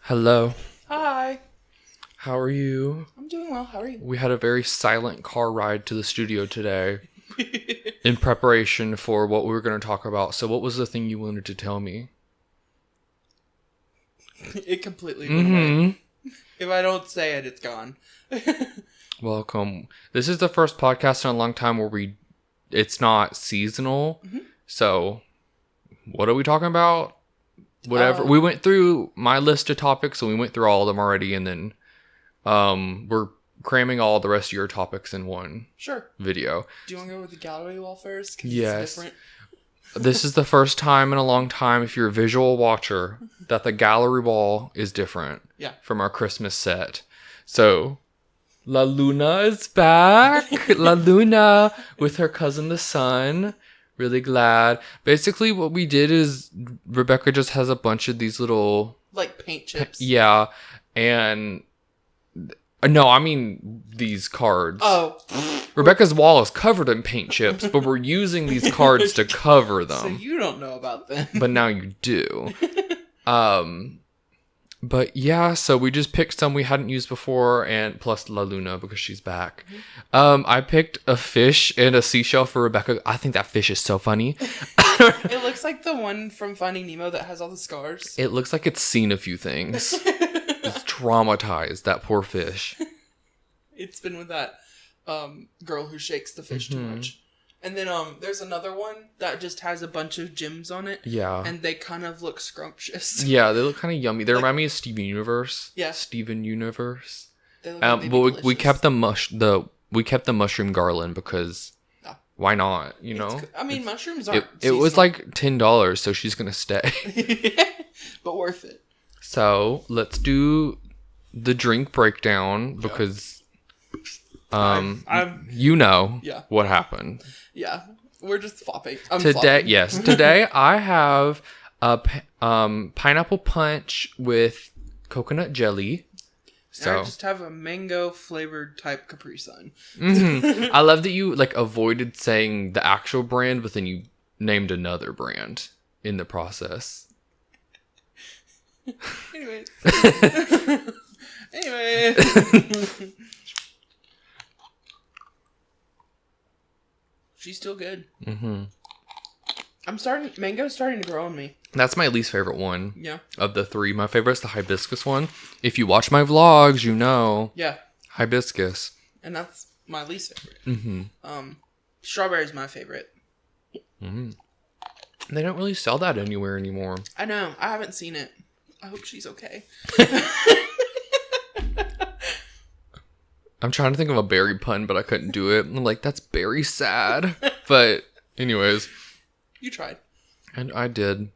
Hello. Hi. How are you? I'm doing well. How are you? We had a very silent car ride to the studio today in preparation for what we were going to talk about. So what was the thing you wanted to tell me? It completely went away. If I don't say it, it's gone. Welcome. This is the first podcast in a long time where it's not seasonal. So what are we talking about? Whatever. We went through my list of topics, and we went through all of them already, and then we're cramming all the rest of your topics in one Sure. video. Do you want to go with the gallery wall first? 'Cause Yes. It's different. This is the first time in a long time, if you're a visual watcher, that the gallery wall is different from our Christmas set. So, La Luna is back. La Luna with her cousin the sun. Really glad. Basically, what we did is Rebecca just has a bunch of these little... Like paint chips. Yeah. And... No, I mean these cards. Oh. Rebecca's wall is covered in paint chips, but we're using these cards to cover them. So you don't know about them. But now you do. But yeah, so we just picked some we hadn't used before, and plus La Luna because she's back. I picked a fish and a seashell for Rebecca. I think that fish is so funny. It looks like the one from Finding Nemo that has all the scars. It looks like it's seen a few things. It's traumatized, that poor fish. It's been with that girl who shakes the fish too much. And then there's another one that just has a bunch of gems on it. Yeah. And they kind of look scrumptious. Yeah, they look kind of yummy. They remind me of Steven Universe. Yeah. Steven Universe. They look But we kept the mushroom garland because why not? You know. I mean, mushrooms aren't. It was like $10, so she's gonna stay. But worth it. So let's do the drink breakdown because you know what happened. Yeah, we're just flopping. Today I have a pineapple punch with coconut jelly. So and I just have a mango flavored type Capri Sun. I love that you avoided saying the actual brand, but then you named another brand in the process. Anyway. She's still good. Mango's starting to grow on me. That's my least favorite one. Yeah. Of the three. My favorite's the hibiscus one. If you watch my vlogs, you know. Yeah. Hibiscus. And that's my least favorite. Strawberry's my favorite. They don't really sell that anywhere anymore. I know. I haven't seen it. I hope she's okay. I'm trying to think of a berry pun, but I couldn't do it. I'm like, that's very sad. But anyways. You tried. And I did.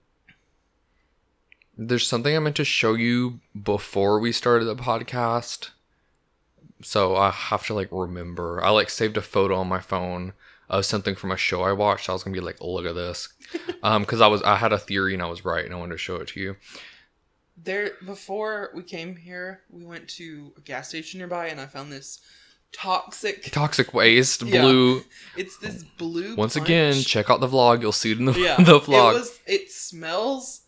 There's something I meant to show you before we started the podcast. So I have to remember. I saved a photo on my phone of something from a show I watched. I was going to be like, look at this. Because I had a theory and I was right and I wanted to show it to you. Before we came here, we went to a gas station nearby and I found this toxic waste blue. It's this blue once punch. Again, check out the vlog. You'll see it in the vlog. It smells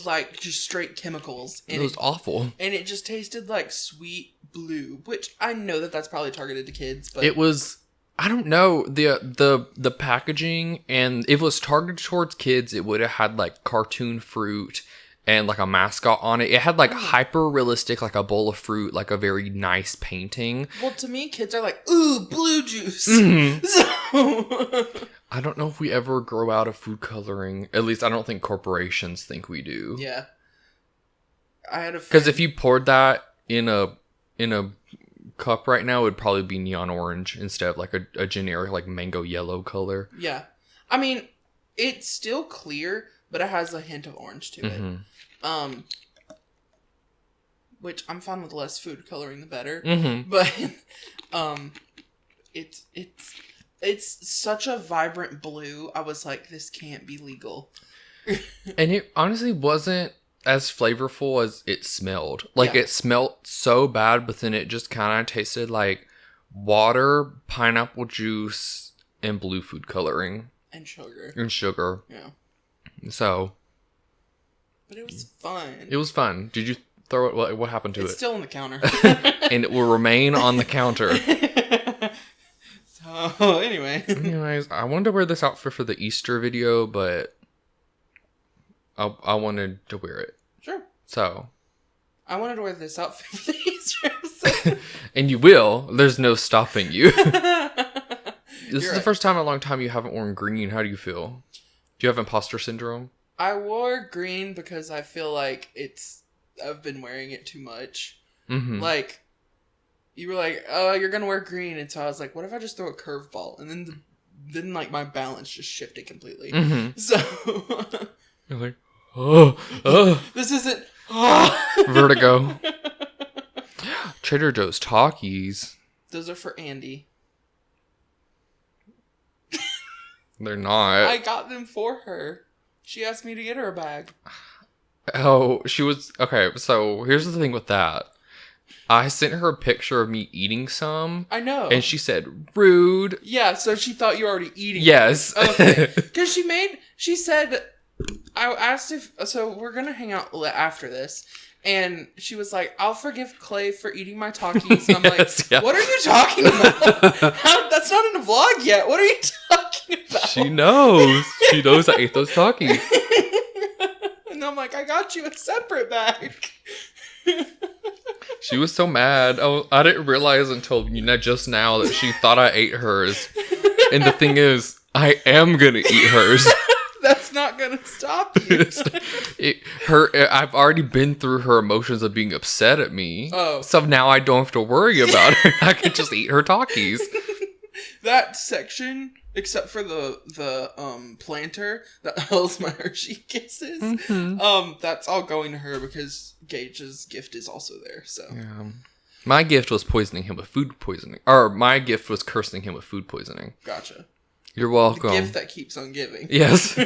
like just straight chemicals. And it was awful. And it just tasted like sweet blue, which I know that's probably targeted to kids, but it was, I don't know, the packaging, and if it was targeted towards kids, it would have had cartoon fruit and a mascot on it. It had hyper realistic, a bowl of fruit, a very nice painting. Well, to me, kids are like, ooh, blue juice. So I don't know if we ever grow out of food coloring. At least I don't think corporations think we do. Yeah. I had a friend. Because if you poured that in a cup right now, it would probably be neon orange instead of a generic mango yellow color. Yeah. I mean, it's still clear, but it has a hint of orange to it. Which I'm fine with less food coloring the better. But it's such a vibrant blue. I was like, this can't be legal. And it honestly wasn't as flavorful as it smelled. It smelled so bad, but then it just kind of tasted like water, pineapple juice, and blue food coloring. And sugar. And sugar. Yeah. So, But it was fun. It was fun. Did you throw it? What happened to it? It's still on the counter. And it will remain on the counter. So, anyway. Anyways, I wanted to wear this outfit for the Easter video, but I wanted to wear it. Sure. So. I wanted to wear this outfit for the Easter. And you will. There's no stopping you. This is the first time in a long time you haven't worn green. How do you feel? Do you have imposter syndrome? I wore green because I feel like I've been wearing it too much. Mm-hmm. Like, you were like, oh, you're going to wear green. And so I was like, what if I just throw a curveball? And then like, my balance just shifted completely. Mm-hmm. So. You're like, oh. This isn't. Vertigo. Trader Joe's Talkies. Those are for Andy. They're not. I got them for her. She asked me to get her a bag. Oh, she was... Okay, so here's the thing with that. I sent her a picture of me eating some. I know. And she said, rude. Yeah, so she thought you were already eating. Yes. Okay. Because she said... I asked if... So we're going to hang out after this. And she was like, I'll forgive Clay for eating my Talkies. And I'm yes, like, what are you talking about? That's not in the vlog yet. What are you talking about? She knows. She knows I ate those Talkies. And I'm like, I got you a separate bag. She was so mad. I didn't realize until just now that she thought I ate hers. And the thing is, I am going to eat hers. That's not gonna stop you. I've already been through her emotions of being upset at me. Oh. So now I don't have to worry about it. I can just eat her Talkies. That section, except for the planter that holds my Hershey Kisses, that's all going to her because Gage's gift is also there. So yeah. My gift was poisoning him with food poisoning. Or my gift was cursing him with food poisoning. Gotcha. You're welcome. The gift that keeps on giving. Yes.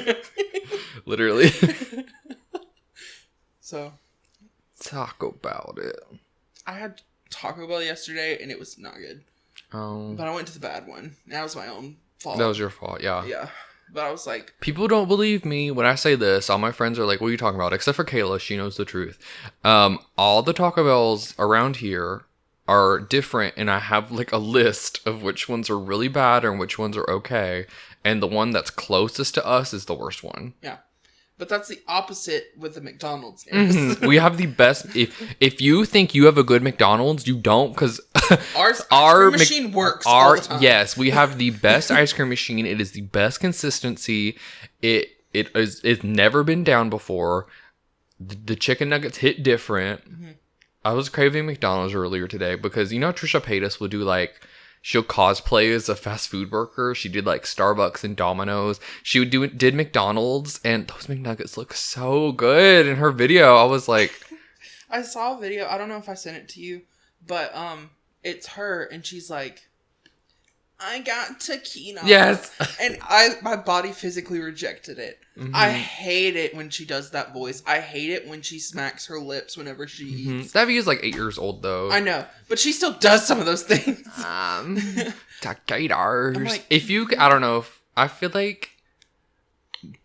Literally. So. Talk about it. I had Taco Bell yesterday and it was not good. But I went to the bad one. That was my own fault. That was your fault, yeah. Yeah. But I was like... People don't believe me when I say this. All my friends are like, what are you talking about? Except for Kayla. She knows the truth. All the Taco Bells around here are different, and I have like a list of which ones are really bad and which ones are okay, and the one that's closest to us is the worst one. Yeah, but that's the opposite with the McDonald's. Mm-hmm. We have the best. If you think you have a good McDonald's, you don't, because our ice cream machine works all the time. Yes, we have the best ice cream machine. It is the best consistency. It's never been down before. The chicken nuggets hit different. Mm-hmm. I was craving McDonald's earlier today because, you know, Trisha Paytas will do like, she'll cosplay as a fast food worker. She did like Starbucks and Domino's. She did McDonald's, and those McNuggets look so good in her video. I was like... I saw a video. I don't know if I sent it to you, but it's her, and she's like, I got taquino. Yes. And my body physically rejected it. Mm-hmm. I hate it when she does that voice. I hate it when she smacks her lips whenever she eats. That video is like 8 years old, though. I know. But she still does some of those things. Taquitos. Like, if you... I don't know. I feel like...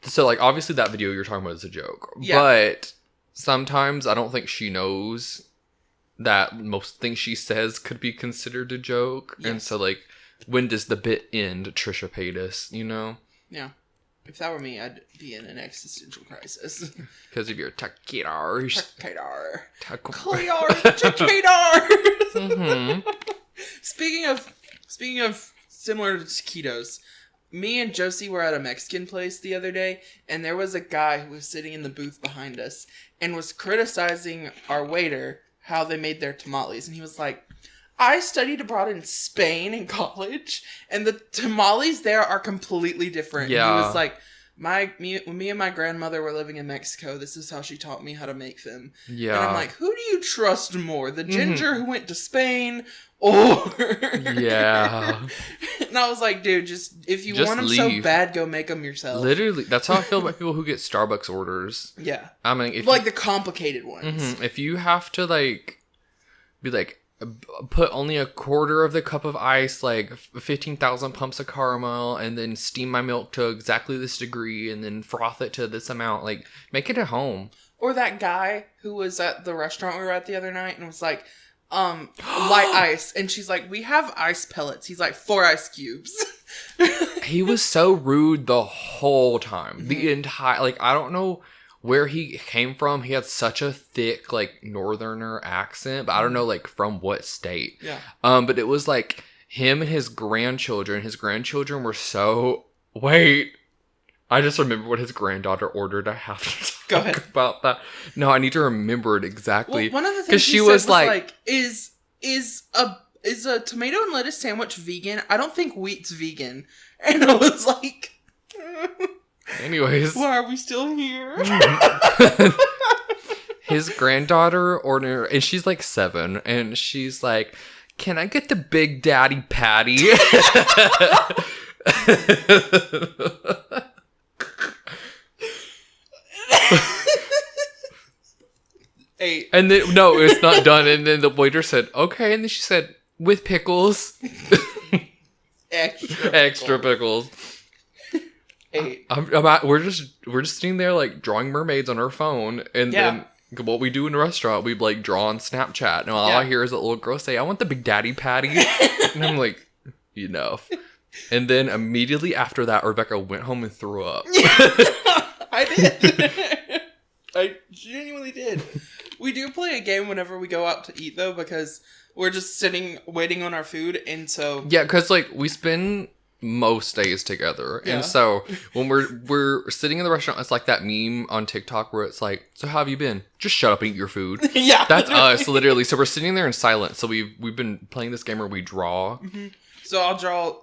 So, like, obviously that video you're talking about is a joke. Yeah. But sometimes I don't think she knows that most things she says could be considered a joke. Yes. And so, like... When does the bit end, Trisha Paytas, you know? Yeah. If that were me, I'd be in an existential crisis. Because of your taquitos. Mm-hmm. Speaking of similar to taquitos, me and Josie were at a Mexican place the other day, and there was a guy who was sitting in the booth behind us and was criticizing our waiter how they made their tamales. And he was like, I studied abroad in Spain in college, and the tamales there are completely different. Yeah. And he was like, when me and my grandmother were living in Mexico, this is how she taught me how to make them. Yeah. And I'm like, who do you trust more? The ginger who went to Spain or... Yeah. And I was like, dude, if you want them so bad, go make them yourself. Literally. That's how I feel about people who get Starbucks orders. Yeah. I mean, the complicated ones. Mm-hmm. If you have to, like, be like, put only a quarter of the cup of ice, like 15,000 pumps of caramel, and then steam my milk to exactly this degree, and then froth it to this amount. Like, make it at home. Or that guy who was at the restaurant we were at the other night and was like, light ice. And she's like, we have ice pellets. He's like, 4 ice cubes. He was so rude the whole time. Mm-hmm. The entire, like, I don't know where he came from. He had such a thick, like, northerner accent, but I don't know, like, from what state. Yeah. But it was like him and his grandchildren. His grandchildren were so, wait, I just remember what his granddaughter ordered. I have to Go ahead. about that. No, I need to remember it exactly. Well, one of the things she was like, is a tomato and lettuce sandwich vegan? I don't think wheat's vegan. And I was like, anyways, why are we still here? His granddaughter ordered, and she's like 7, and she's like, "Can I get the Big Daddy patty?" And then, no, it's not done. And then the waiter said, "Okay." And then she said, "With pickles." Extra pickles. 8. We're just sitting there like drawing mermaids on our phone, and then what we do in a restaurant, we like draw on Snapchat, and all I hear is a little girl say, "I want the Big Daddy patty," and I'm like, enough. And then immediately after that, Rebecca went home and threw up. I did. I genuinely did. We do play a game whenever we go out to eat, though, because we're just sitting waiting on our food, and so yeah, because like we spend most days together, and so when we're sitting in the restaurant, it's like that meme on TikTok where it's like, "So how have you been? Just shut up and eat your food." Yeah, that's us literally. So we're sitting there in silence. So we've been playing this game where we draw. Mm-hmm. So I'll draw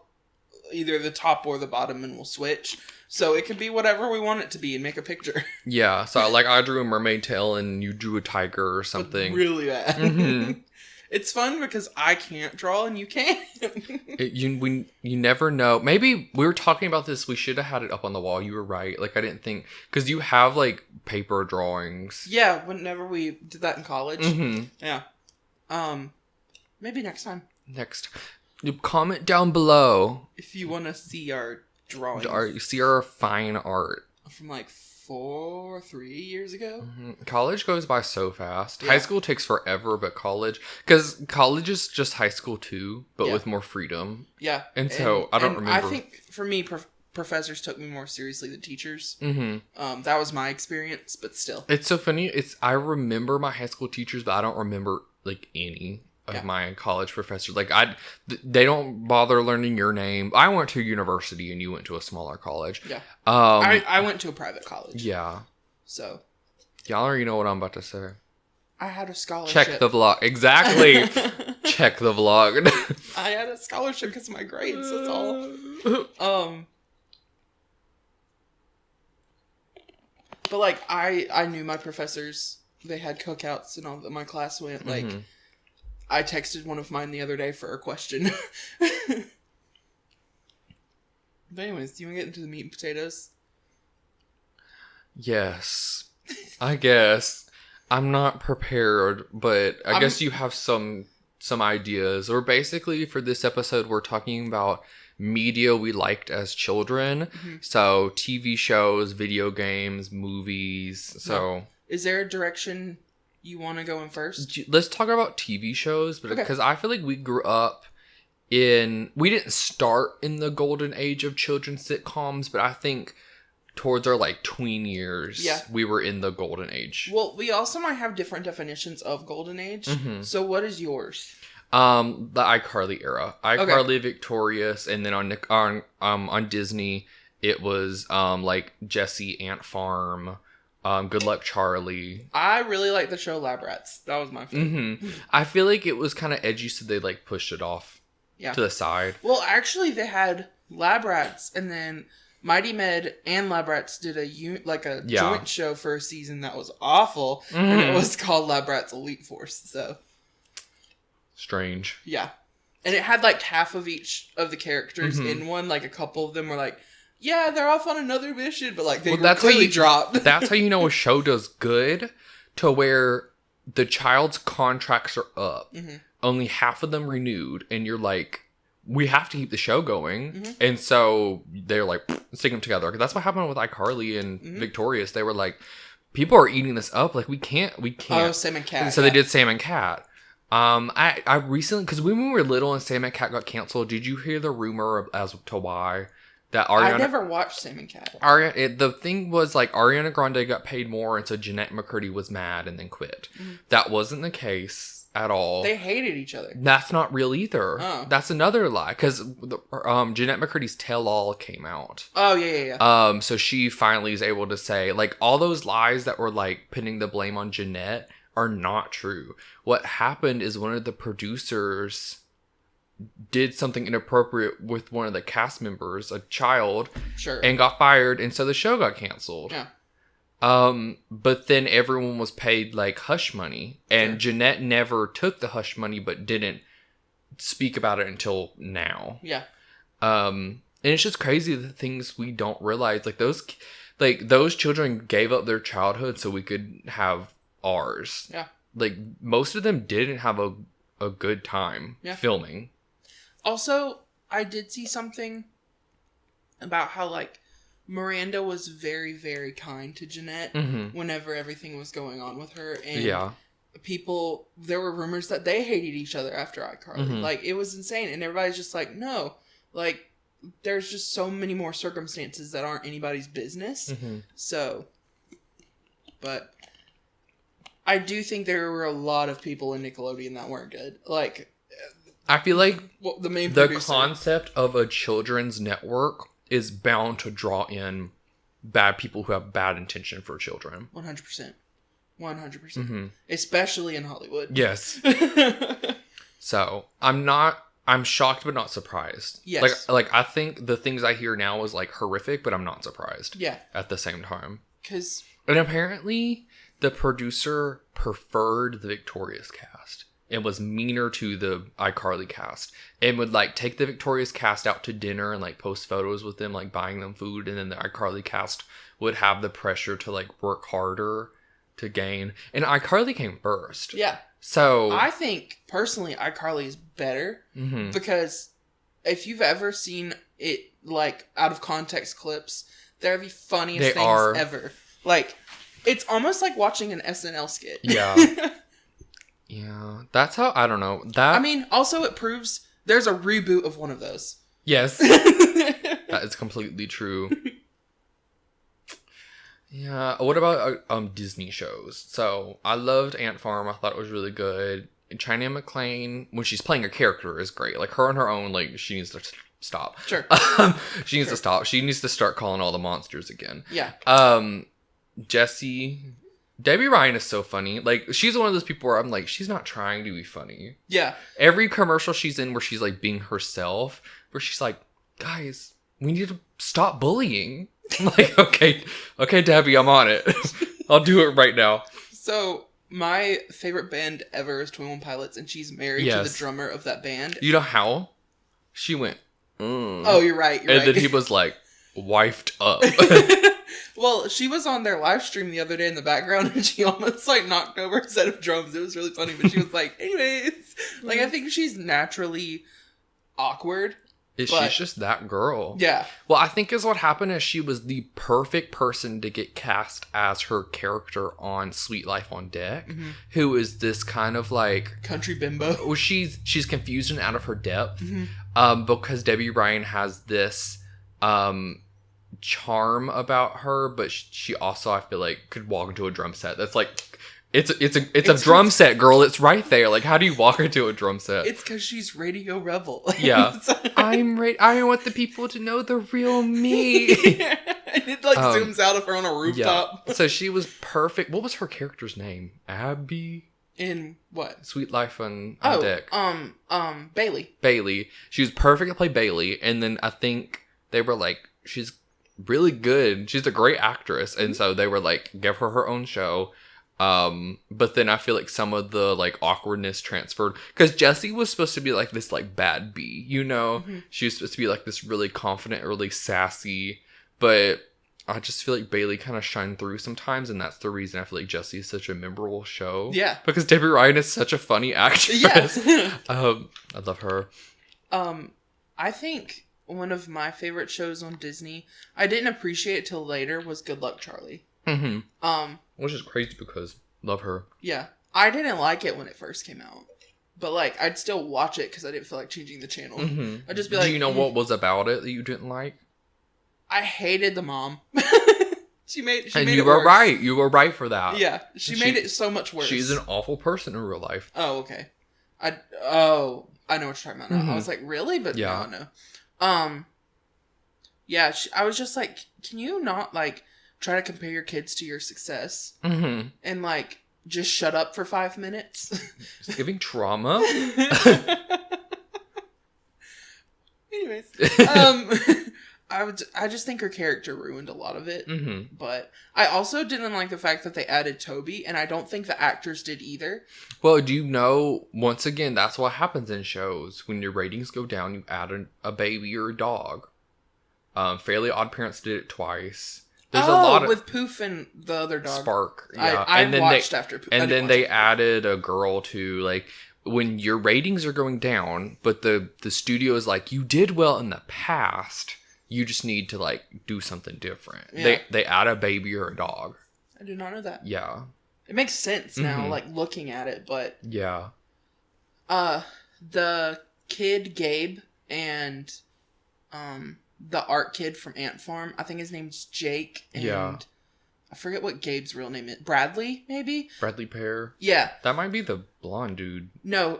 either the top or the bottom, and we'll switch. So it could be whatever we want it to be and make a picture. Yeah. So like I drew a mermaid tail and you drew a tiger or something. But really bad. Mm-hmm. It's fun because I can't draw and you can. You never know. Maybe we were talking about this. We should have had it up on the wall. You were right. Like I didn't think, because you have like paper drawings. Yeah. Whenever we did that in college. Mm-hmm. Yeah. Maybe next time. You comment down below if you want to see our drawings. See our fine art from like 3 years ago. Mm-hmm. College goes by so fast. High school takes forever, but because college is just high school too, but with more freedom. Yeah, and so I don't remember. I think for me, professors took me more seriously than teachers. Mm-hmm. That was my experience, but still, it's so funny. I remember my high school teachers, but I don't remember like any of my college professors. Like they don't bother learning your name. I went to university and you went to a smaller college. Yeah. I went to a private college. Yeah. So y'all already know what I'm about to say. I had a scholarship. Check the vlog. Exactly. Check the vlog. I had a scholarship because of my grades. That's all. But like I knew my professors. They had cookouts and all that. My class went like. Mm-hmm. I texted one of mine the other day for a question. But anyways, do you want to get into the meat and potatoes? Yes. I guess. I'm not prepared, but I guess you have some ideas. Or basically, for this episode, we're talking about media we liked as children. Mm-hmm. So, TV shows, video games, movies. So, is there a direction you want to go in first? Let's talk about TV shows, because I feel like we grew up we didn't start in the golden age of children's sitcoms, but I think towards our like tween years, we were in the golden age. Well, we also might have different definitions of golden age. Mm-hmm. So what is yours? The iCarly era. iCarly, Victorious, and then on Disney, it was like Jessie, Ant Farm. Good Luck Charlie. I really like the show Lab Rats. That was my favorite. Mm-hmm. I feel like it was kind of edgy, so they like pushed it off to the side. Well, actually, they had Lab Rats, and then Mighty Med and Lab Rats did a joint show for a season that was awful, and it was called Lab Rats Elite Force. So strange. Yeah, and it had like half of each of the characters in one. Like a couple of them were like, yeah, they're off on another mission, but like they were clearly dropped. That's how you know a show does good, to where the child's contracts are up. Mm-hmm. Only half of them renewed, and you're like, we have to keep the show going. Mm-hmm. And so they're like, stick them together. That's what happened with iCarly and Victorious. They were like, people are eating this up. Like, we can't. Oh, Sam and Cat. So they did Sam and Cat. I recently, because when we were little and Sam and Cat got canceled, did you hear the rumor as to why? That Ariana, I never watched Sam and Cat. The thing was, like, Ariana Grande got paid more, and so Jeanette McCurdy was mad and then quit. Mm-hmm. That wasn't the case at all. They hated each other. That's not real either. Oh. That's another lie, because Jeanette McCurdy's tell-all came out. Oh, yeah. So she finally is able to say, like, all those lies that were, like, putting the blame on Jeanette are not true. What happened is one of the producers did something inappropriate with one of the cast members, a child, and got fired, and so the show got canceled. Yeah. But then everyone was paid, like, hush money, and Jeanette never took the hush money, but didn't speak about it until now. Yeah. And it's just crazy the things we don't realize. Like, those children gave up their childhood so we could have ours. Yeah. Like, most of them didn't have a good time filming. Also, I did see something about how, like, Miranda was very, very kind to Jeanette whenever everything was going on with her. And there were rumors that they hated each other after iCarly. Mm-hmm. Like, it was insane. And everybody's just like, no. Like, there's just so many more circumstances that aren't anybody's business. Mm-hmm. So, but I do think there were a lot of people in Nickelodeon that weren't good. Like, I feel like the concept of a children's network is bound to draw in bad people who have bad intention for children. 100%. 100%. Mm-hmm. Especially in Hollywood. Yes. So, I'm shocked but not surprised. Yes. Like I think the things I hear now is, like, horrific, but I'm not surprised. Yeah. At the same time. And apparently, the producer preferred the Victorious cast. It was meaner to the iCarly cast, and would, like, take the Victorious cast out to dinner and, like, post photos with them, like, buying them food, and then the iCarly cast would have the pressure to, like, work harder to gain. And iCarly came first. Yeah. So I think personally iCarly is better because if you've ever seen it, like, out of context clips, they're the funniest things ever. Like, it's almost like watching an SNL skit. Yeah. Yeah, that's how, I don't know. I mean, also it proves there's a reboot of one of those. Yes. That is completely true. Yeah, what about Disney shows? So, I loved Ant Farm. I thought it was really good. And China McClain, when she's playing a character, is great. Like, her on her own, like, she needs to stop. Sure. She needs to stop. She needs to start calling all the monsters again. Yeah. Debbie Ryan is so funny. Like, she's one of those people where I'm like, she's not trying to be funny. Yeah. Every commercial she's in where she's, like, being herself, where she's like, guys, we need to stop bullying. I'm like, okay, Debbie, I'm on it. I'll do it right now. So, my favorite band ever is 21 Pilots, and she's married to the drummer of that band. You know how? She went, Oh, you're right. And then he was, like, wifed up. Well, she was on their live stream the other day in the background, and she almost, like, knocked over a set of drums. It was really funny, but she was like, anyways. Like, I think she's naturally awkward. She's just that girl. Yeah. Well, I think is what happened is she was the perfect person to get cast as her character on Sweet Life on Deck, who is this kind of, like, country bimbo. Well, she's confused and out of her depth, because Debbie Ryan has this charm about her, but she also, I feel like, could walk into a drum set that's like, it's a drum set, girl. It's right there. Like, how do you walk into a drum set? It's because she's Radio Rebel. Yeah. I want the people to know the real me. And it, like, zooms out of her on a rooftop. Yeah. So she was perfect. What was her character's name? Abby? In what? Sweet Life on Deck. Bailey. Bailey. She was perfect to play Bailey. And then I think they were like, she's really good. She's a great actress. And so they were like, give her own show. But then I feel like some of the, like, awkwardness transferred, because Jessie was supposed to be like this, like, bad bee, you know? She was supposed to be like this really confident, really sassy, but I just feel like Bailey kind of shined through sometimes, and that's the reason I feel like Jessie is such a memorable show. Yeah. Because Debbie Ryan is such a funny actress. Yeah. I love her. I think one of my favorite shows on Disney, I didn't appreciate it till later, was Good Luck Charlie. Which is crazy because love her. Yeah. I didn't like it when it first came out. But, like, I'd still watch it because I didn't feel like changing the channel. Mm-hmm. I'd just be like... Do you know what was about it that you didn't like? I hated the mom. She made and it you were worse. right. You were right for that. Yeah. She made it so much worse. She's an awful person in real life. Oh, okay. I know what you're talking about now. Mm-hmm. I was like, really? But yeah. no. Yeah, I was just like, can you not, like, try to compare your kids to your success? Mm-hmm. And, like, just shut up for 5 minutes? Just giving trauma? Anyways. I just think her character ruined a lot of it. Mm-hmm. But I also didn't like the fact that they added Toby, and I don't think the actors did either. Well, do you know, once again, that's what happens in shows. When your ratings go down, you add a baby or a dog. Fairly Odd Parents did it twice. There's a lot of... with Poof and the other dog. Spark. Yeah. I watched after Poof. And then they added a girl to, like... When your ratings are going down, but the studio is like, you did well in the past... You just need to, like, do something different. Yeah. They add a baby or a dog. I did not know that. Yeah. It makes sense now, like, looking at it, but... Yeah. The kid, Gabe, and, the art kid from Ant Farm, I think his name's Jake, and... I forget what Gabe's real name is. Bradley, maybe? Bradley Pear? Yeah. That might be the blonde dude. No.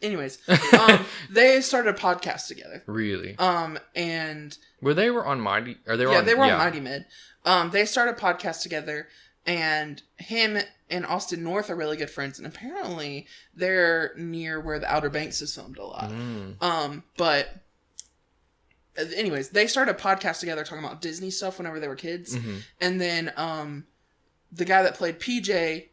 Anyways, they started a podcast together. Really? And they were on Mighty. Or they were they were on Mighty Mid. They started a podcast together, and him and Austin North are really good friends, and apparently they're near where the Outer Banks is filmed a lot. But anyways, they started a podcast together talking about Disney stuff whenever they were kids, and then the guy that played PJ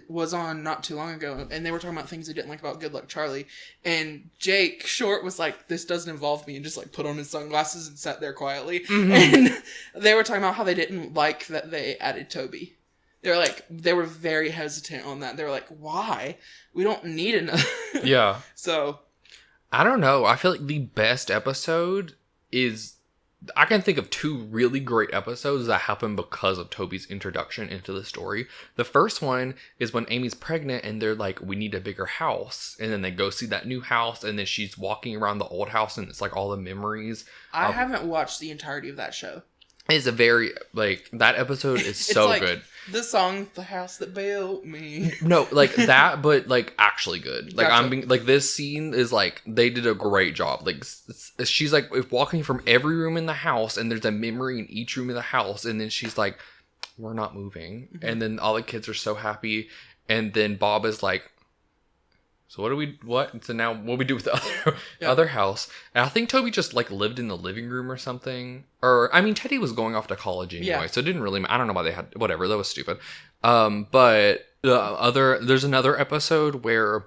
was on not too long ago, and they were talking about things they didn't like about Good Luck Charlie, and Jake Short was like, this doesn't involve me, and just like put on his sunglasses and sat there quietly, and they were talking about how they didn't like that they added Toby. They were very hesitant on that. They were like, why? We don't need another. Yeah. So I don't know. I feel like the best episode is... I can think of 2 really great episodes that happen because of Toby's introduction into the story. The first one is when Amy's pregnant and they're like, we need a bigger house. And then they go see that new house, and then she's walking around the old house, and it's like all the memories. I haven't watched the entirety of that show. It's a very, like, that episode is so like good. The song, The House That Built Me. No, like that, but like actually good. Like gotcha. I'm being, like, this scene is like, they did a great job. Like she's like walking from every room in the house, and there's a memory in each room of the house, and then she's like, we're not moving. And then all the kids are so happy, and then Bob is like, so so now what do we do with the other house? And I think Toby just like lived in the living room or something. Or, I mean, Teddy was going off to college anyway, so it didn't really, I don't know why they had, whatever, that was stupid. But there's another episode where,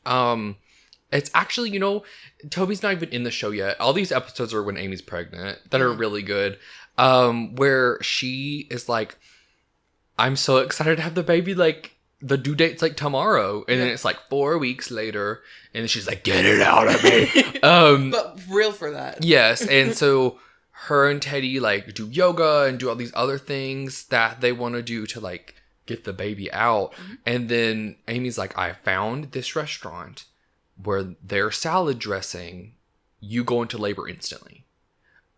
it's actually, Toby's not even in the show yet. All these episodes are when Amy's pregnant that are really good. Where she is like, I'm so excited to have the baby, like, the due date's like tomorrow, and then it's like 4 weeks later, and she's like, get it out of me. But real for that. Yes, and so her and Teddy like do yoga and do all these other things that they want to do to like get the baby out. And then Amy's like, I found this restaurant where their salad dressing, you go into labor instantly.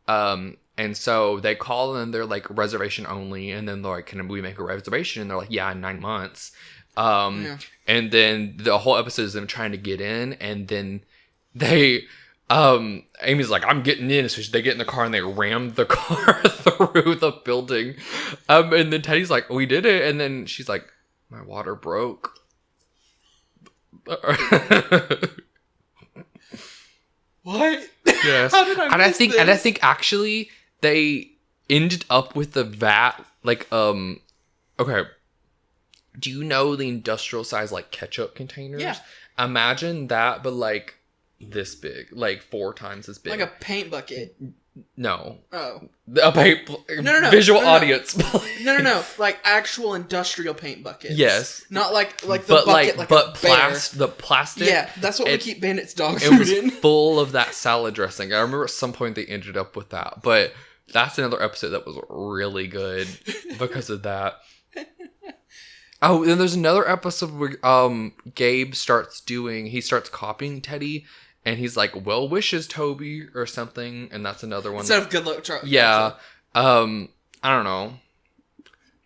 And so they call and they're like, reservation only. And then they're like, can we make a reservation? And they're like, yeah, in 9 months. And then the whole episode is them trying to get in. And then they, Amy's like, I'm getting in. So they get in the car and they ram the car through the building. And then Teddy's like, we did it. And then she's like, my water broke. What? Yes. How did I miss this? And I think actually they ended up with the vat, like, okay. Do you know the industrial size, like, ketchup containers? Yeah. Imagine that, but, like, this big. Like, 4 times as big. Like a paint bucket. No. Oh. A paint... No. Visual audience. No. Like, actual industrial paint buckets. Yes. Not like the bucket, like but a bear. the plastic. Yeah, that's what we keep Bandit's dog it food was in. full of that salad dressing. I remember at some point they ended up with that. But... That's another episode that was really good because of that. Oh, and there's another episode where Gabe starts copying Teddy, and he's like, "Well wishes, Toby," or something, and that's another one. Instead of good luck, Charlie. Yeah. I don't know.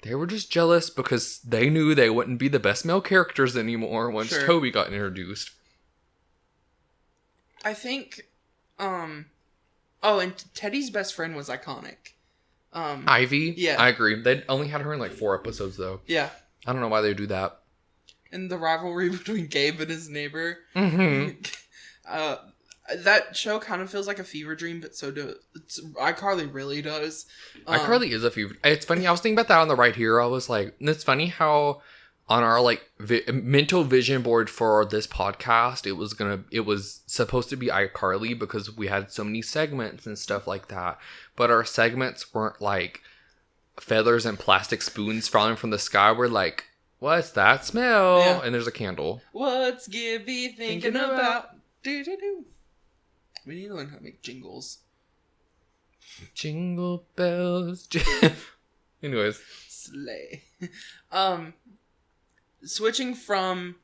They were just jealous because they knew they wouldn't be the best male characters anymore once Toby got introduced. I think, and Teddy's best friend was iconic. Ivy? Yeah. I agree. They only had her in like 4 episodes, though. Yeah. I don't know why they do that. And the rivalry between Gabe and his neighbor. Mm-hmm. That show kind of feels like a fever dream, but so do iCarly really does. iCarly is a fever. It's funny. I was thinking about that on the right here. I was like, it's funny how on our like mental vision board for this podcast, it was supposed to be iCarly because we had so many segments and stuff like that. But our segments weren't like feathers and plastic spoons falling from the sky. We're like, what's that smell? Yeah. And there's a candle. What's Gibby thinking about? Do-do-do. We need to learn how to make jingles. Jingle bells. Anyways. Slay. Switching from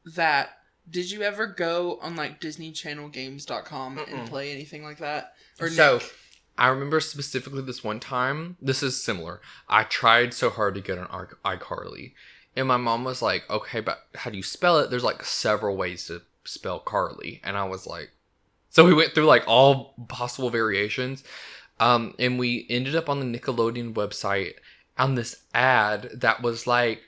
that, did you ever go on like DisneyChannelGames.com and play anything like that? Or Nick? I remember specifically this one time. This is similar. I tried so hard to get on iCarly. And my mom was like, okay, but how do you spell it? There's like several ways to spell Carly. And I was like, so we went through like all possible variations. And we ended up on the Nickelodeon website on this ad that was like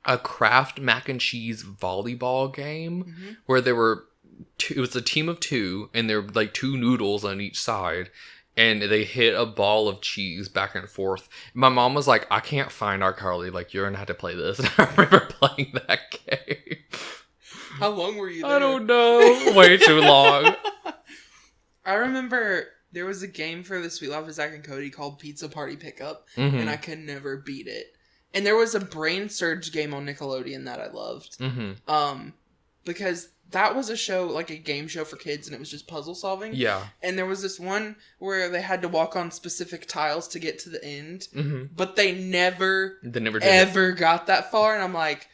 a Kraft mac and cheese volleyball game where there were it was a team of 2 and there were like 2 noodles on each side and they hit a ball of cheese back and forth. My mom was like, I can't find iCarly. Like, you're going to have to play this. And I remember playing that game. How long were you there? I don't know. Way too long. I remember there was a game for the Sweet Life of Zach and Cody called Pizza Party Pickup, and I could never beat it. And there was a Brain Surge game on Nickelodeon that I loved. Because that was a show, like a game show for kids, and it was just puzzle solving. Yeah. And there was this one where they had to walk on specific tiles to get to the end, but they never ever got that far, and I'm like,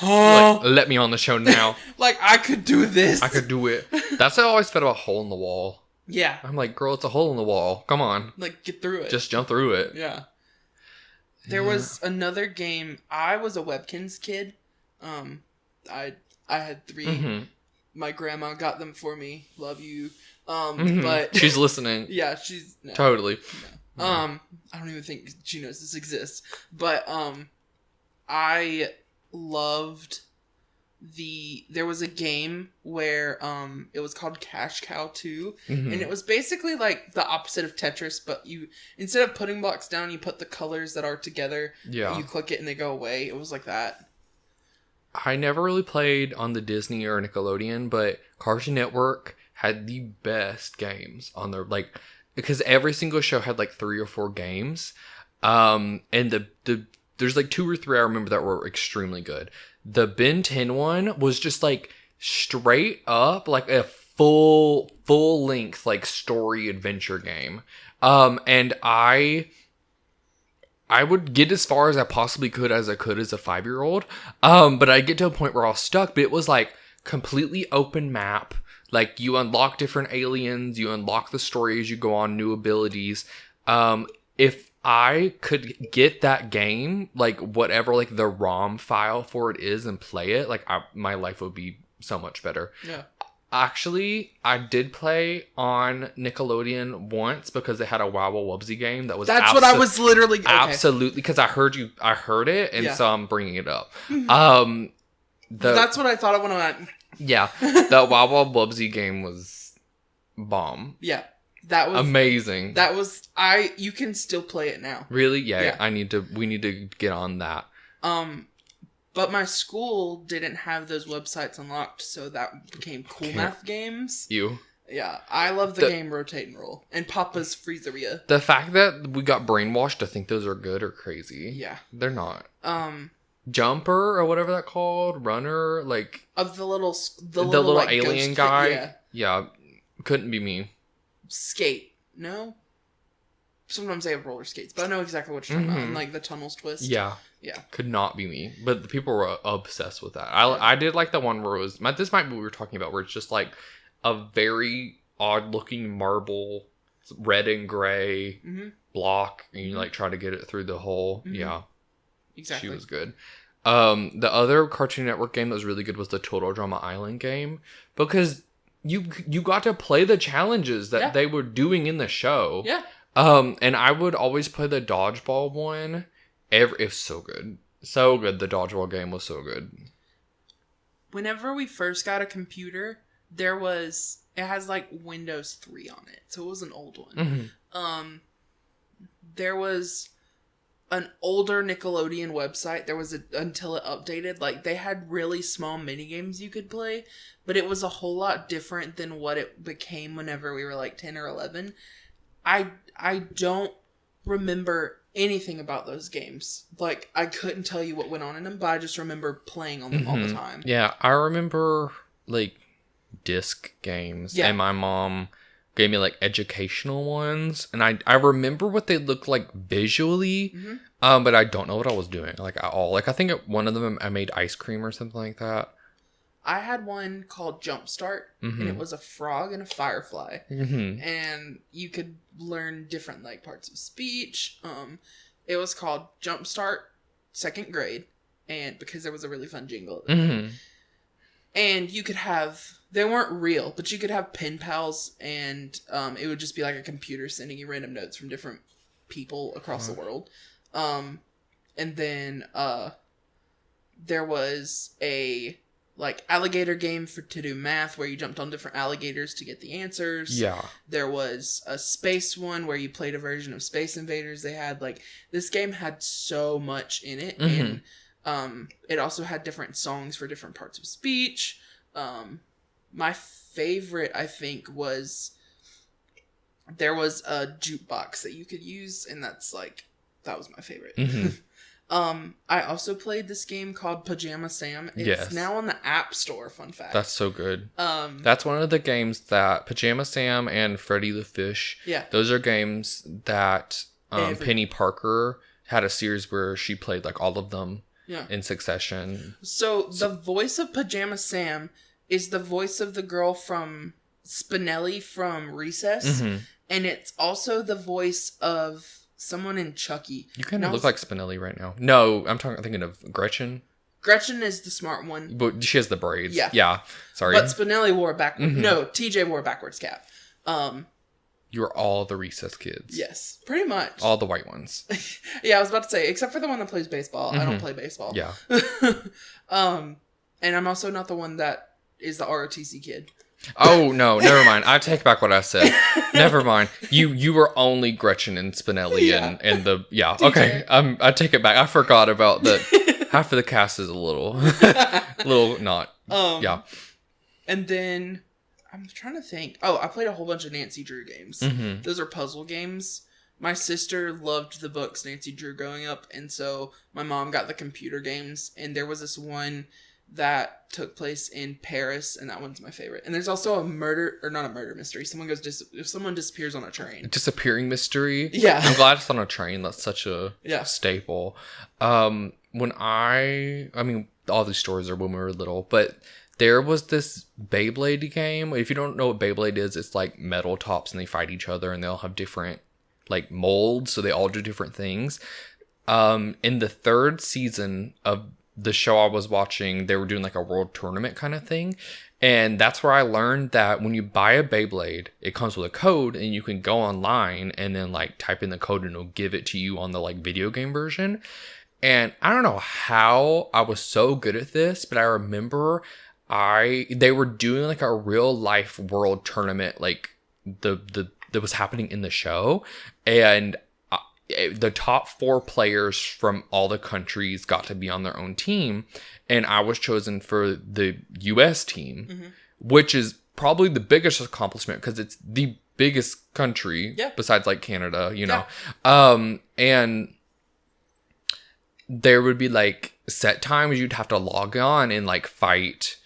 like, let me on the show now. Like, I could do this. I could do it. That's how I always felt about a hole in the wall. Yeah. I'm like, girl, it's a hole in the wall. Come on. Like, get through it. Just jump through it. Yeah. There was another game. I was a Webkinz kid. I had 3. My grandma got them for me. Love you. But she's listening. Yeah, she's no, totally. No. I don't even think she knows this exists. But I loved there was a game where it was called Cash Cow 2 and it was basically like the opposite of Tetris, but you instead of putting blocks down, you put the colors that are together. Yeah. You click it and they go away. It was like that. I never really played on the Disney or Nickelodeon, but Cartoon Network had the best games on their like because every single show had like 3 or 4 games. And there's like 2 or 3 I remember that were extremely good. The Ben 10 one was just like straight up like a full length like story adventure game. And I would get as far as I possibly could as a 5-year-old. But I get to a point where I was stuck, but it was like completely open map. Like you unlock different aliens, you unlock the story as you go on, new abilities. If I could get that game, like whatever, like the ROM file for it is and play it, like my life would be so much better. Yeah. Actually, I did play on Nickelodeon once because they had a Wobble Wubsy game that was. That's what I was literally. Okay. Absolutely, because I heard it, and so I'm bringing it up. That's what I thought of when I went. Yeah, the Wobble Wubsy game was bomb. Yeah. That was amazing. That was you can still play it now. Really? Yeah. We need to get on that. But my school didn't have those websites unlocked, so that became Cool Math Games. Yeah, I love the game Rotate and Roll and Papa's Freezeria. The fact that we got brainwashed to think those are good or crazy. Yeah. They're not. Jumper or whatever that called, Runner, like of the little like, alien guy. Yeah, couldn't be me. Skate. No? sometimes they have roller skates, but I know exactly what you're talking about. And like the tunnels twist. Yeah. Yeah. Could not be me. But the people were obsessed with that. I did like the one where it was... This might be what we were talking about, where it's just like a very odd-looking marble, red and gray block, and you like try to get it through the hole. Yeah. Exactly. She was good. The other Cartoon Network game that was really good was the Total Drama Island game, because you got to play the challenges that they were doing in the show. Yeah. And I would always play the dodgeball one. It was so good. So good. The dodgeball game was so good. Whenever we first got a computer, it has like Windows 3 on it. So it was an old one. There was an older Nickelodeon website. There was until it updated. Like they had really small mini games you could play, but it was a whole lot different than what it became whenever we were like 10 or 11. I don't remember anything about those games. Like, I couldn't tell you what went on in them, but I just remember playing on them all the time. Yeah, I remember, like, disc games. Yeah. And my mom gave me, like, educational ones. And I remember what they looked like visually, but I don't know what I was doing, like, at all. Like, I think one of them I made ice cream or something like that. I had one called Jumpstart, and it was a frog and a firefly, and you could learn different like parts of speech. It was called Jumpstart, second grade, and because there was a really fun jingle at the end. And you could they weren't real, but you could have pen pals, and it would just be like a computer sending you random notes from different people across the world. And then there was a like alligator game to do math where you jumped on different alligators to get the answers. Yeah. There was a space one where you played a version of Space Invaders. They had like, this game had so much in it. And it also had different songs for different parts of speech. My favorite, I think, was there was a jukebox that you could use, and that was my favorite. I also played this game called Pajama Sam. It's now on the App Store, fun fact. That's so good. That's one of the games that Pajama Sam and Freddy the Fish, those are games that Penny Parker had a series where she played like all of them in succession. So the voice of Pajama Sam is the voice of the girl from Spinelli from Recess, and it's also the voice of someone in Chucky. You kind of look like Spinelli right now. No, I'm thinking of Gretchen. Gretchen is the smart one. But she has the braids. Yeah. Sorry. But Spinelli wore a backwards... No, TJ wore a backwards cap. You were all the Recess kids. Yes, pretty much. All the white ones. Yeah, I was about to say, except for the one that plays baseball. I don't play baseball. Yeah. And I'm also not the one that is the ROTC kid. Oh, no, never mind. I take back what I said. Never mind. You were only Gretchen and Spinelli and the... Yeah, TJ. Okay. I take it back. I forgot about that. Half of the cast is a little not... yeah. And then... I'm trying to think. Oh, I played a whole bunch of Nancy Drew games. Those are puzzle games. My sister loved the books Nancy Drew growing up, and so my mom got the computer games, and there was this one that took place in Paris, and that one's my favorite. And there's also not a murder mystery. If someone disappears on a train. A disappearing mystery? Yeah. I'm glad it's on a train. That's such a staple. When I mean, all these stories are when we were little, but there was this Beyblade game. If you don't know what Beyblade is, it's like metal tops and they fight each other and they all have different like molds, so they all do different things. In the third season of the show I was watching, they were doing like a world tournament kind of thing. And that's where I learned that when you buy a Beyblade, it comes with a code and you can go online and then like type in the code and it'll give it to you on the like video game version. And I don't know how I was so good at this, but I remember they were doing like a real life world tournament, like that was happening in the show. And the top 4 players from all the countries got to be on their own team, and I was chosen for the US team, which is probably the biggest accomplishment because it's the biggest country besides like Canada, you know. And there would be like set times you'd have to log on and like fight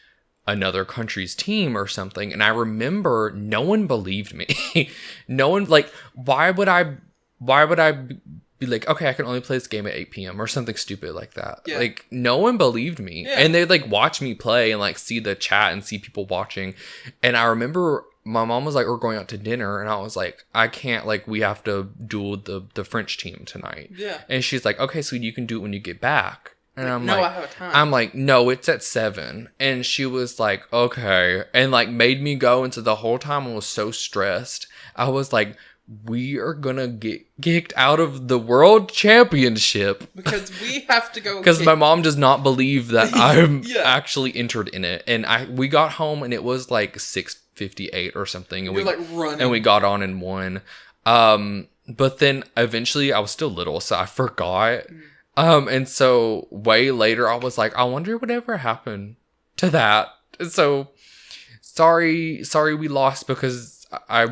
another country's team or something. And I remember no one believed me. No one, like, why would I why would I be like, okay, I can only play this game at 8 p.m. or something stupid like that. Yeah. Like, no one believed me. Yeah. And they'd like watch me play and like see the chat and see people watching. And I remember my mom was like, we're going out to dinner. And I was like, I can't, like, we have to duel the French team tonight. Yeah. And she's like, okay, so you can do it when you get back. And I'm no, like, I have a time. I'm like, no, it's at 7. And she was like, okay. And like made me go. And so the whole time I was so stressed. I was like, we are gonna get kicked out of the world championship because we have to go. Because my mom does not believe that I'm yeah. actually entered in it. And we got home and it was like 6:58 or something. And You're like running. And we got on and won. But then eventually I was still little, so I forgot. And so way later I was like, I wonder whatever happened to that. So sorry we lost because I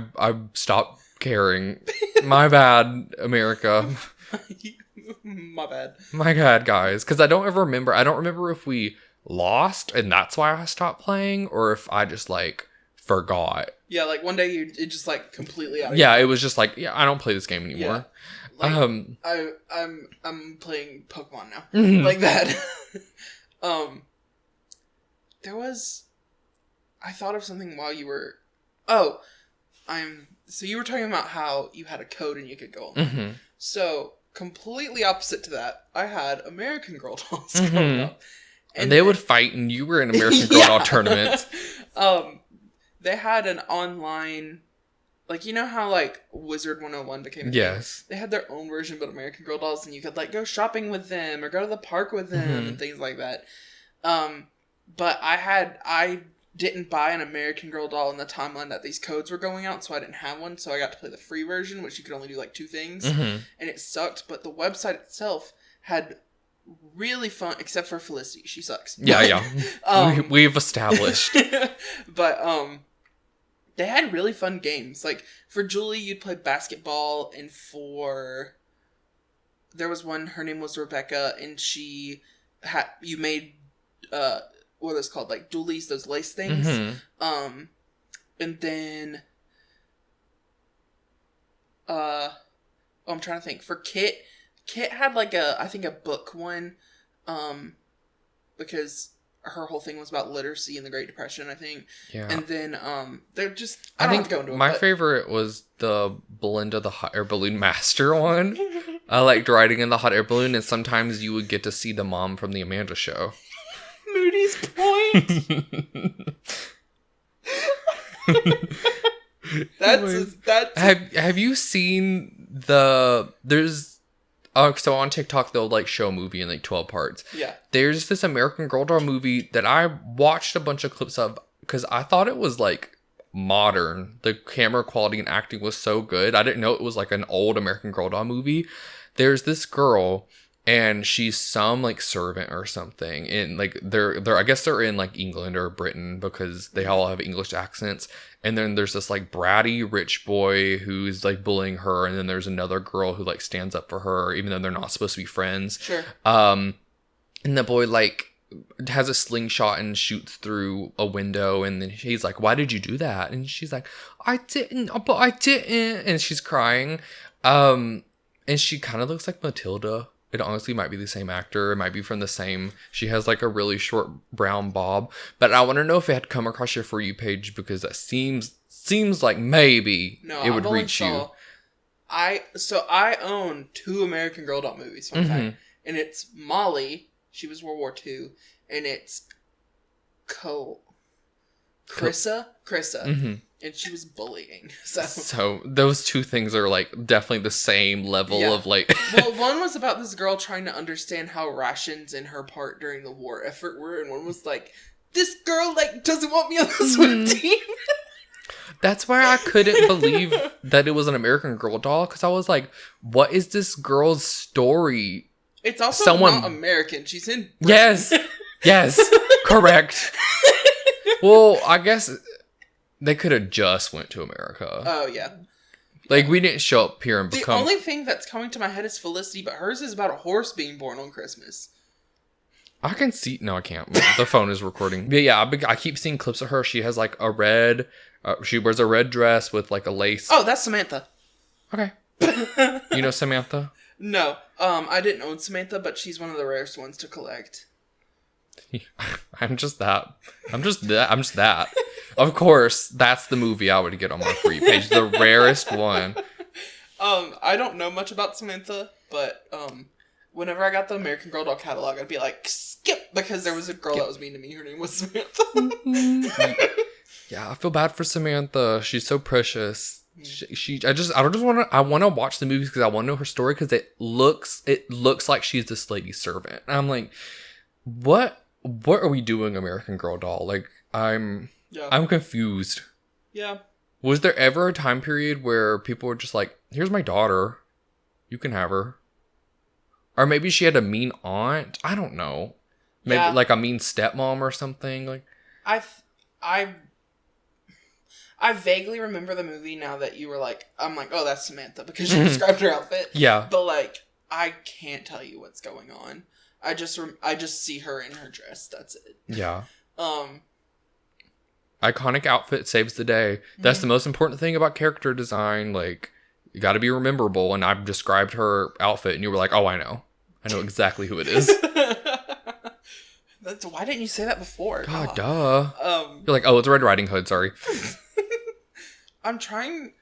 stopped caring. My bad, America. My bad, guys. Because I don't remember if we lost and that's why I stopped playing, or if I just like forgot. Yeah, like one day it just like completely out of it was just like, I don't play this game anymore. Like, I'm playing Pokemon now. Mm-hmm. Like that. I thought of something while you were so you were talking about how you had a code and you could go on. Mm-hmm. So completely opposite to that, I had American Girl dolls coming up. And they would fight and you were in American Girl doll tournaments. They had an online, like, you know how like Wizard 101 became a thing? They had their own version but American Girl dolls, and you could like go shopping with them or go to the park with them and things like that. But I didn't buy an American Girl doll in the timeline that these codes were going out, so I didn't have one, so I got to play the free version, which you could only do like 2 things, and it sucked. But the website itself had really fun, except for Felicity. She sucks. We've established. But they had really fun games. Like for Julie, you'd play basketball, and there was one, her name was Rebecca, and you made what are those called, like doolies, those lace things. And then I'm trying to think. For Kit had like I think a book one, because her whole thing was about literacy in the Great Depression, I think. Yeah. And then they're just, I don't have to go into it. My favorite was the Belinda the Hot Air Balloon Master one. I liked riding in the hot air balloon, and sometimes you would get to see the mom from the Amanda Show. Moody's Point. That's Have you seen there's so on TikTok they'll like show a movie in like 12 parts. Yeah. There's this American Girl doll movie that I watched a bunch of clips of because I thought it was like modern. The camera quality and acting was so good. I didn't know it was like an old American Girl doll movie. There's this girl, and she's some like servant or something, and like they're I guess they're in like England or Britain because they all have English accents. And then there's this like bratty rich boy who's like bullying her, and then there's another girl who like stands up for her even though they're not supposed to be friends. Sure. And the boy like has a slingshot and shoots through a window, and then he's like, "Why did you do that?" And she's like, I didn't," and she's crying. And she kind of looks like Matilda. It honestly might be the same actor. It might be from the same. She has like a really short brown bob. But I want to know if it had come across your For You page, because that seems like maybe it would reach you. I own 2 American Girl doll movies. Fun fact. And it's Molly. She was World War II. And it's Krissa. And she was bullying. So those 2 things are like definitely the same level of like. Well, one was about this girl trying to understand how rations in her part during the war effort were, and one was like, this girl like doesn't want me on the swim team. That's why I couldn't believe that it was an American Girl doll, because I was like, what is this girl's story? It's also not American. She's in Britain. Yes, correct. Well, I guess they could have just went to America. Oh, yeah. Like, we didn't show up here and become... The only thing that's coming to my head is Felicity, but hers is about a horse being born on Christmas. I can see... No, I can't. The phone is recording. But yeah, I keep seeing clips of her. She has, like, a red... she wears a red dress with, like, a lace... Oh, that's Samantha. Okay. You know Samantha? No. I didn't own Samantha, but she's one of the rarest ones to collect. I'm just that. Of course, that's the movie I would get on my For You page. The rarest one. I don't know much about Samantha, but whenever I got the American Girl doll catalog, I'd be like, skip, because there was a girl that was mean to me. Her name was Samantha. Yeah, I feel bad for Samantha. She's so precious. I want to watch the movies because I want to know her story because it looks like she's this lady's servant. And I'm like, what are we doing, American Girl doll? Like, I'm confused. Yeah. Was there ever a time period where people were just like, here's my daughter, you can have her? Or maybe she had a mean aunt. I don't know. Maybe like a mean stepmom or something. Like, I vaguely remember the movie now that you were like, I'm like, oh, that's Samantha because you described her outfit. Yeah. But like, I can't tell you what's going on. I just see her in her dress. That's it. Yeah. Iconic outfit saves the day. That's the most important thing about character design. Like, you got to be memorable. And I've described her outfit, and you were like, "Oh, I know exactly who it is." Why didn't you say that before? God, duh. You're like, "Oh, it's Red Riding Hood." Sorry. I'm trying.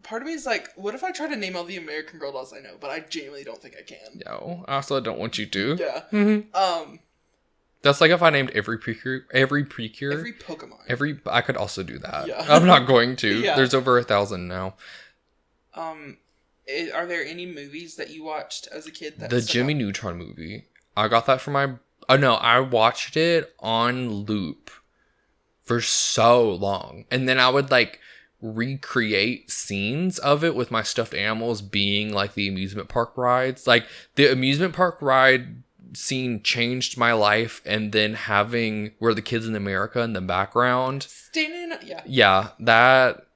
Part of me is like, what if I try to name all the American Girl dolls I know? But I genuinely don't think I can. No, I also don't want you to. Yeah. Mm-hmm. That's like if I named every Precure, every Pokemon. I could also do that. Yeah. I'm not going to. Yeah. There's over 1,000 now. Are there any movies that you watched as a kid? The Jimmy Neutron movie. I got that from my. Oh no, I watched it on loop for so long, and then I would like recreate scenes of it with my stuffed animals being like the amusement park rides. Like the amusement park ride scene changed my life, and then having Where the Kids in America in the background. Yeah, that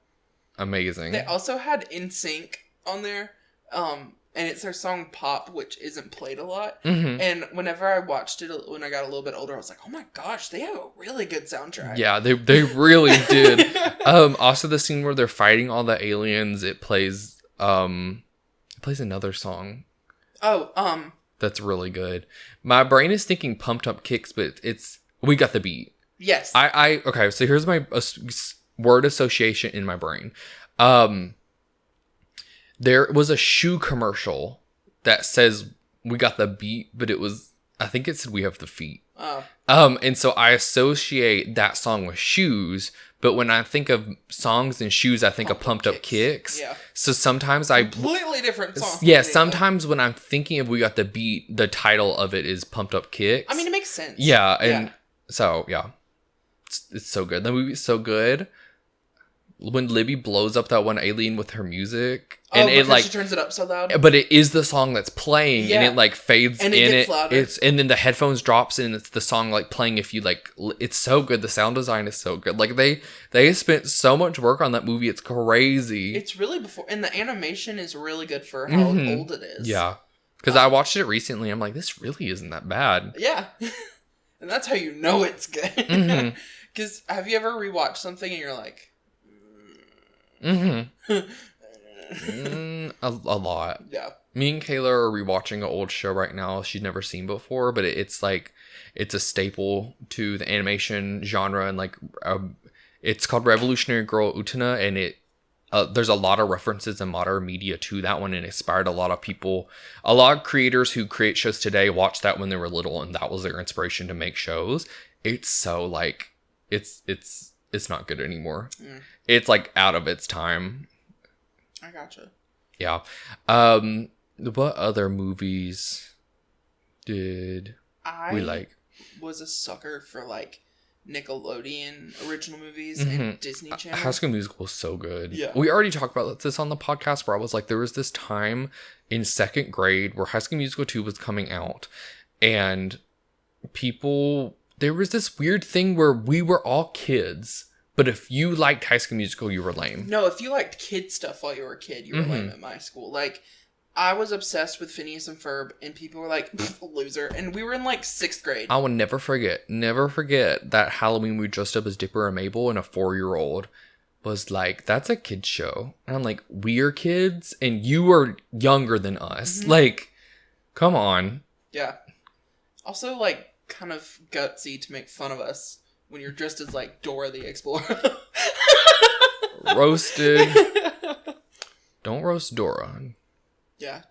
amazing. They also had NSYNC on there, and it's their song Pop, which isn't played a lot. Mm-hmm. And whenever I watched it when I got a little bit older, I was like, oh my gosh, they have a really good soundtrack. Yeah, they really did. Also the scene where they're fighting all the aliens, it plays another song. That's really good. My brain is thinking Pumped Up Kicks, but it's We Got the Beat. Yes. Okay, so here's my word association in my brain. There was a shoe commercial that says We Got the Beat, but I think it said We Have the Feet. Oh. And so I associate that song with shoes, but when I think of songs and shoes, I think of Pumped Up Kicks. Yeah. So sometimes completely different song. Yeah, sometimes when I'm thinking of We Got the Beat, the title of it is Pumped Up Kicks. I mean, it makes sense. Yeah, and so, yeah. It's so good. The movie's so good. When Libby blows up that one alien with her music, and it like she turns it up so loud. But it is the song that's playing, and it like fades and in gets louder. And then the headphones drops, and it's the song like playing. If you like, it's so good. The sound design is so good. Like they spent so much work on that movie. It's crazy. It's really and the animation is really good for how old it is. Yeah, because I watched it recently. I'm like, this really isn't that bad. Yeah, and that's how you know it's good. Because have you ever rewatched something and you're like. A lot. Yeah. Me and Kayla are rewatching an old show right now she's never seen before, but it's like it's a staple to the animation genre, and like it's called Revolutionary Girl Utena, and it there's a lot of references in modern media to that one, and inspired a lot of people. A lot of creators who create shows today watched that when they were little, and that was their inspiration to make shows. It's so like it's not good anymore. It's like out of its time. I gotcha. Yeah. What other movies did we like? I was a sucker for like Nickelodeon original movies and Disney Channel. High School Musical was so good. Yeah. We already talked about this on the podcast where I was like, there was this time in 2nd grade where High School Musical 2 was coming out, and there was this weird thing where we were all kids, but if you liked High School Musical, you were lame. No, if you liked kid stuff while you were a kid, you were lame at my school. Like, I was obsessed with Phineas and Ferb, and people were like, loser. And we were in like 6th grade. I will never forget that Halloween we dressed up as Dipper and Mabel and a 4-year-old. was like, that's a kid's show. And I'm like, we're kids and you are younger than us. Mm-hmm. Like, come on. Yeah. Also, like, kind of gutsy to make fun of us when you're dressed as, like, Dora the Explorer. Roasted. Don't roast Dora. Yeah.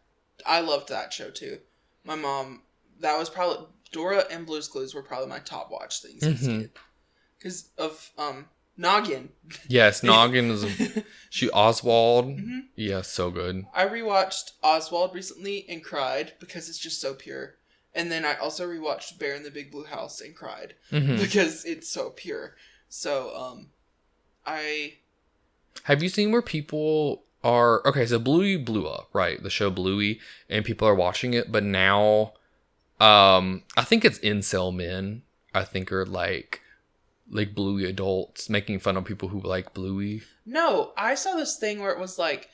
I loved that show, too. My mom, that was probably... Dora and Blue's Clues were probably my top watch things as a kid. Because of, Noggin. Yes, Noggin is... Oswald. Mm-hmm. Yeah, so good. I rewatched Oswald recently and cried because it's just so pure. And then I also rewatched Bear in the Big Blue House and cried because it's so pure. So, Have you seen where people are... Okay, so Bluey blew up, right? The show Bluey, and people are watching it, but now, I think it's incel men, I think are like Bluey adults making fun of people who like Bluey. No, I saw this thing where it was like,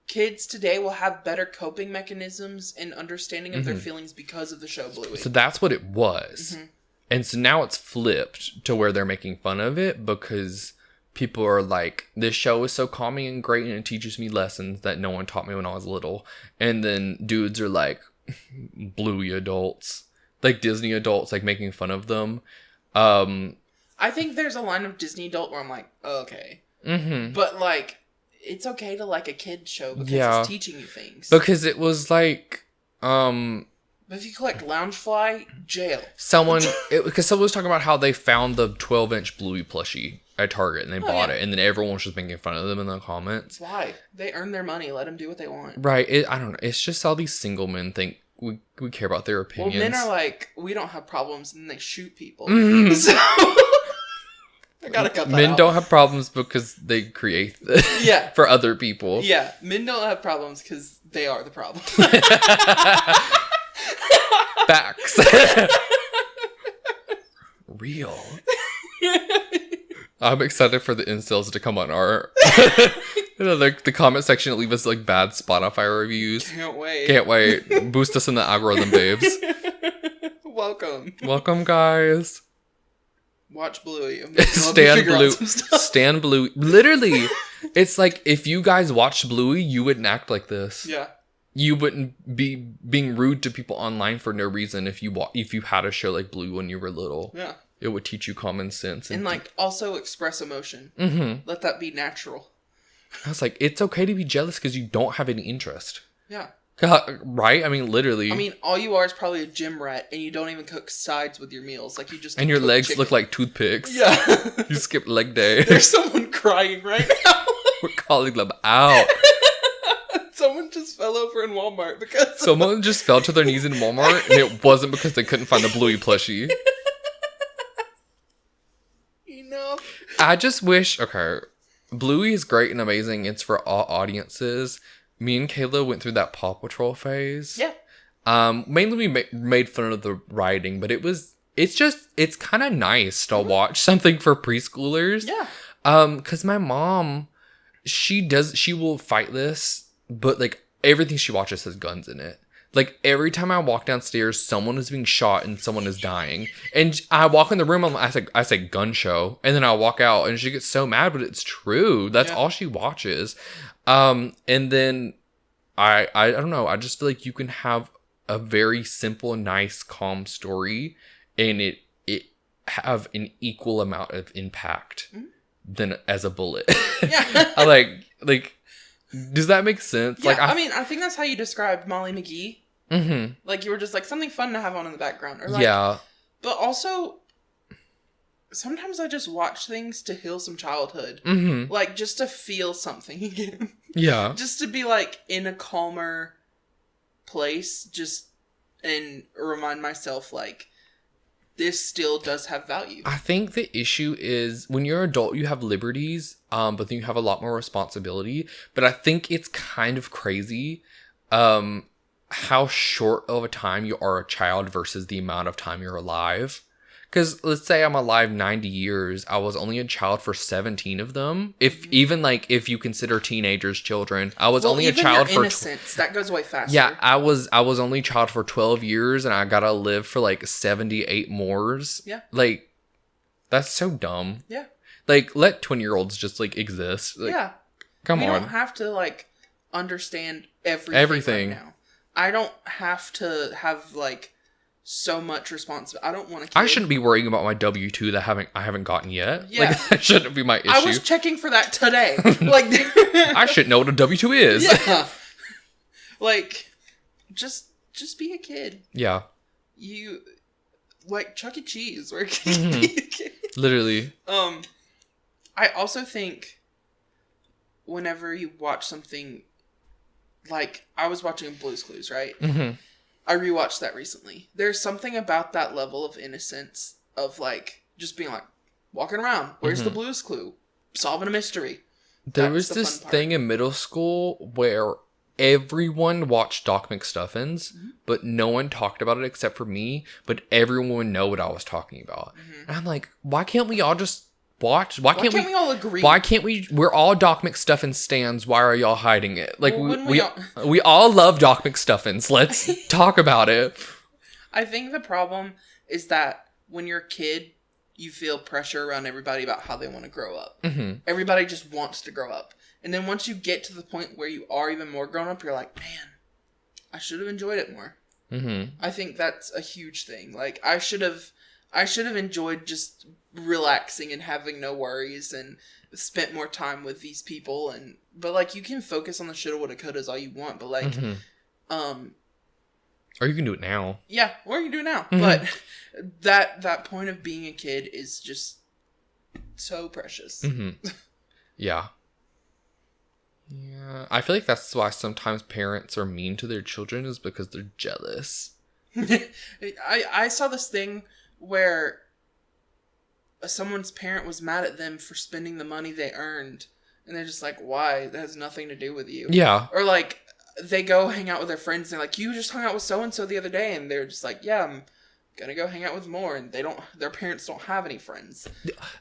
kids today will have better coping mechanisms and understanding of their feelings because of the show Bluey. So that's what it was. Mm-hmm. And so now it's flipped to where they're making fun of it because people are like, this show is so calming and great and it teaches me lessons that no one taught me when I was little. And then dudes are like, Bluey adults, like Disney adults, like making fun of them. I think there's a line of Disney adult where I'm like, okay. Mm-hmm. But like, it's okay to like a kid show because it's teaching you things. Because it was like, but if you collect Loungefly, jail. Because someone was talking about how they found the 12-inch Bluey plushie at Target and they bought it, and then everyone was just making fun of them in the comments. Why? They earn their money. Let them do what they want. Right. I don't know. It's just all these single men think we care about their opinions. Well, men are like, we don't have problems, and they shoot people. So... I gotta cut that Men out. don't have problems because they create for other people. Yeah, men don't have problems because they are the problem. Facts. Real. I'm excited for the incels to come on our the comment section and leave us like bad Spotify reviews. Can't wait. Can't wait. Boost us in the algorithm, babes. Welcome, guys. Watch Bluey. Stan Bluey. Literally, it's like if you guys watched Bluey, you wouldn't act like this. Yeah. You wouldn't be being rude to people online for no reason if you had a show like Bluey when you were little. Yeah. It would teach you common sense. And like also express emotion. Mm-hmm. Let that be natural. I was like, it's okay to be jealous because you don't have any interest. Yeah. Right? I mean, literally. I mean, all you are is probably a gym rat, and you don't even cook sides with your meals. Like, you just and your legs look like toothpicks. Yeah. You skip leg day. There's someone crying right now. We're calling them out. Someone just fell over in Walmart because... Someone just fell to their knees in Walmart, and it wasn't because they couldn't find the Bluey plushie. You know? I just wish... Okay, Bluey is great and amazing. It's for all audiences. Me and Kayla went through that Paw Patrol phase. Yeah. Mainly we made fun of the writing, but it's kind of nice to watch something for preschoolers. Yeah. Because my mom, she will fight this, but like everything she watches has guns in it. Like every time I walk downstairs, someone is being shot and someone is dying. And I walk in the room, I say gun show, and then I walk out and she gets so mad, but it's true. That's all she watches. And then I don't know. I just feel like you can have a very simple, nice, calm story, and it have an equal amount of impact than as a bullet. Yeah. I like. Does that make sense? Yeah, like I mean, I think that's how you described Molly McGee. Mm-hmm. Like you were just like something fun to have on in the background, or like, yeah. But also, sometimes I just watch things to heal some childhood. Mm-hmm. Like, just to feel something again. Yeah. Just to be, like, in a calmer place, and remind myself, like, this still does have value. I think the issue is, when you're an adult, you have liberties, but then you have a lot more responsibility. But I think it's kind of crazy, how short of a time you are a child versus the amount of time you're alive. Because let's say I'm alive 90 years, I was only a child for 17 of them. If you consider teenagers children, I was only a child for innocence. That goes way faster. Yeah, I was only a child for 12 years, and I gotta live for like 78 more. Yeah, like that's so dumb. Yeah, Like, let 20-year-olds just, like, exist. Like, yeah. Come on. We don't have to, like, understand everything right now. I don't have to have, like, so much responsibility. I don't want to. I shouldn't be worrying about my W-2 that I haven't gotten yet. Yeah. Like, that shouldn't be my issue. I was checking for that today. Like, I should know what a W-2 is. Yeah. Like, just be a kid. Yeah. You, like, Chuck E. Cheese, where can you be a kid? Literally. I also think whenever you watch something, like, I was watching Blue's Clues, right? Mm-hmm. I rewatched that recently. There's something about that level of innocence of, like, just being like, walking around. Where's the Blue's Clue? Solving a mystery. There was this thing in middle school where everyone watched Doc McStuffins, but no one talked about it except for me, but everyone would know what I was talking about. And I'm like, why can't we all just watch? Why can't we all agree? Why can't we? We're all Doc McStuffins stans. Why are y'all hiding it? Like, well, we all love Doc McStuffins. Let's talk about it. I think the problem is that when you're a kid, you feel pressure around everybody about how they want to grow up. Everybody just wants to grow up. And then once you get to the point where you are even more grown up, you're like, man, I should have enjoyed it more. I think that's a huge thing. Like, I should have enjoyed just relaxing and having no worries and spent more time with these people. But like, you can focus on the shoulda, woulda, couldas all you want, but like, or you can do it now. Yeah, or you do it now. But that point of being a kid is just so precious. Yeah. Yeah. I feel like that's why sometimes parents are mean to their children, is because they're jealous. I saw this thing where someone's parent was mad at them for spending the money they earned. And they're just like, why? That has nothing to do with you. Yeah. Or like, they go hang out with their friends and they're like, you just hung out with so-and-so the other day. And they're just like, yeah, I'm gonna go hang out with more. And their parents don't have any friends.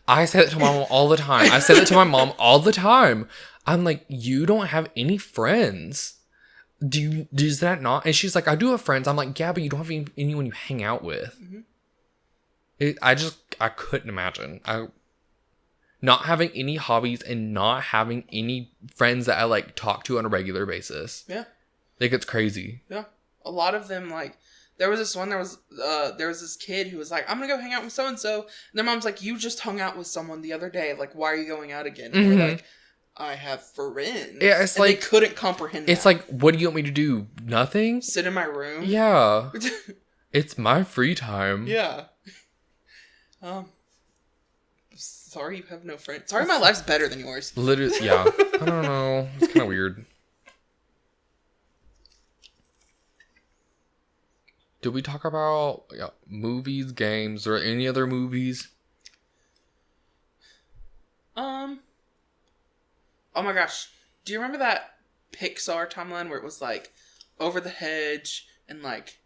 I say that to my mom all the time. I say that to my mom all the time. I'm like, you don't have any friends. Does that not? And she's like, I do have friends. I'm like, yeah, but you don't have anyone you hang out with. I couldn't imagine. Not having any hobbies and not having any friends that I like talk to on a regular basis. Yeah. Like, it's crazy. Yeah. A lot of them, like, there was this kid who was like, I'm gonna go hang out with so-and-so. And their mom's like, you just hung out with someone the other day. Like, why are you going out again? And they're like, I have friends. Yeah, it's like, they couldn't comprehend that. It's like, what do you want me to do? Nothing? Sit in my room? Yeah. It's my free time. Yeah. Sorry you have no friends. Sorry my life's better than yours. Literally, yeah. I don't know. It's kind of weird. Did we talk about movies, games, or any other movies? Oh my gosh. Do you remember that Pixar timeline where it was like Over the Hedge and like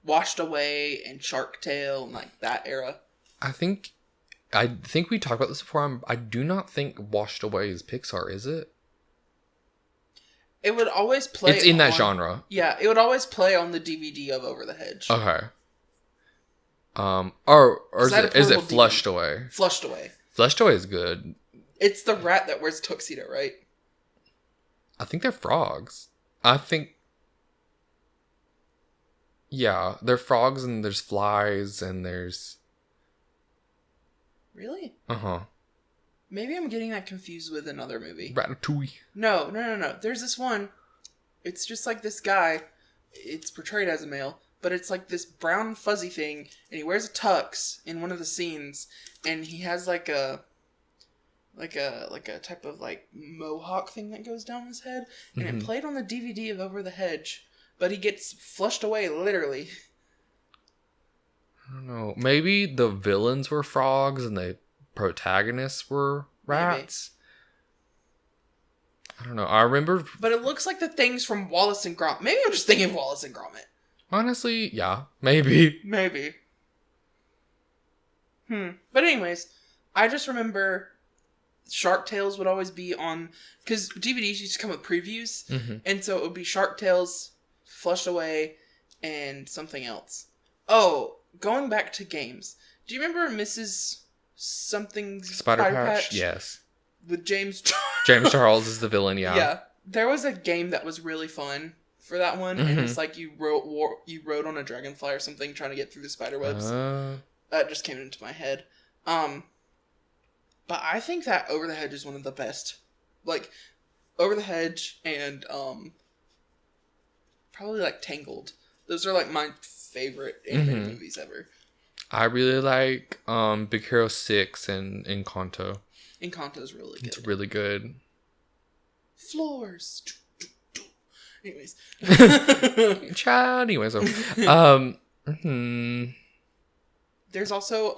Washed Away and Shark Tale and like that era? I think we talked about this before. I do not think Washed Away is Pixar, is it? It would always play. It's in that genre. Yeah, it would always play on the DVD of Over the Hedge. Okay. Or is it Flushed Away? Flushed Away. Flushed Away is good. It's the rat that wears tuxedo, right? I think they're frogs. Yeah, they're frogs and there's flies and there's... Really? Uh-huh. Maybe I'm getting that confused with another movie. Ratatouille. No. There's this one. It's just like this guy. It's portrayed as a male, but it's like this brown fuzzy thing, and he wears a tux in one of the scenes, and he has like a type of like mohawk thing that goes down his head, and it played on the DVD of Over the Hedge, but he gets flushed away literally. I don't know. Maybe the villains were frogs and the protagonists were rats. Maybe. I don't know. I remember... But it looks like the things from Wallace and Gromit. Maybe I'm just thinking of Wallace and Gromit. Honestly, yeah. Maybe. But anyways, I just remember Shark Tales would always be on... Because DVDs used to come with previews. And so it would be Shark Tales, Flushed Away, and something else. Oh, going back to games. Do you remember Mrs. something Spider Patch? Yes. With James Charles. James Charles is the villain, yeah. Yeah. There was a game that was really fun for that one, and it's like you rode on a dragonfly or something trying to get through the spider webs. That just came into my head. But I think that Over the Hedge is one of the best. Like, Over the Hedge and probably like Tangled. Those are like my favorite animated movies ever. I really like Big Hero 6 and Encanto. Encanto's really good. It's really good. Floors. Anyways. Child. Anyways. There's also,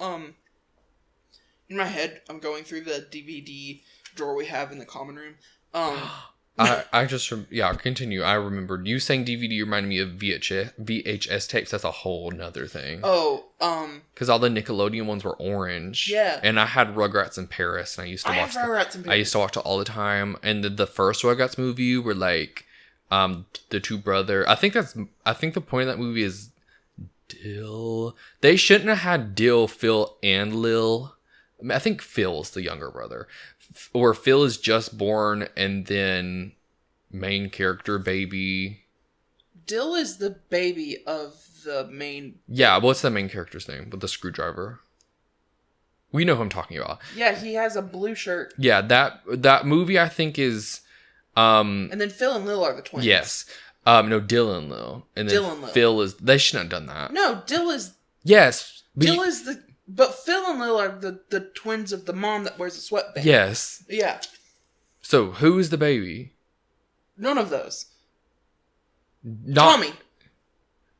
in my head, I'm going through the DVD drawer we have in the common room. I just, continue. I remembered you saying DVD reminded me of VHS tapes. That's a whole nother thing. Oh, because all the Nickelodeon ones were orange. Yeah. And I had Rugrats in Paris, and I used to watch I used to watch it all the time. And the first Rugrats movie were like, the two brother. I think the point of that movie is Dill. They shouldn't have had Dill, Phil, and Lil. I think Phil's the younger brother. Or Phil is just born and then main character baby. Dill is the baby of the main... Yeah, what's the main character's name with the screwdriver? We know who I'm talking about. Yeah, he has a blue shirt. Yeah, that movie I think is... and then Phil and Lil are the twins. Yes. No, Dill and Lil. And then Dill and Lil. Phil is... They shouldn't have done that. No, Dill is... Yes. Dill is the... But Phil and Lil are the twins of the mom that wears a sweatband. Yes. Yeah. So, who is the baby? None of those. Tommy.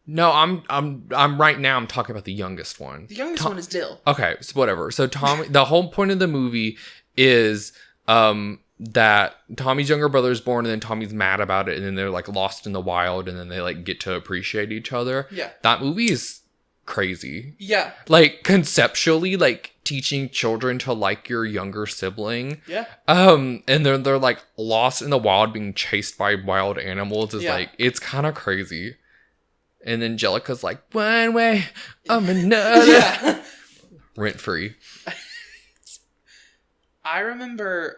No, I'm right now I'm talking about the youngest one. The youngest one is Dill. Okay, so whatever. So Tommy, the whole point of the movie is that Tommy's younger brother is born, and then Tommy's mad about it, and then they're like lost in the wild, and then they like get to appreciate each other. Yeah. That movie is crazy. Yeah. Like conceptually, like teaching children to like your younger sibling. Yeah. And they're like lost in the wild being chased by wild animals is like, it's kind of crazy. And Angelica's like, one way, another. Yeah. Rent free. I remember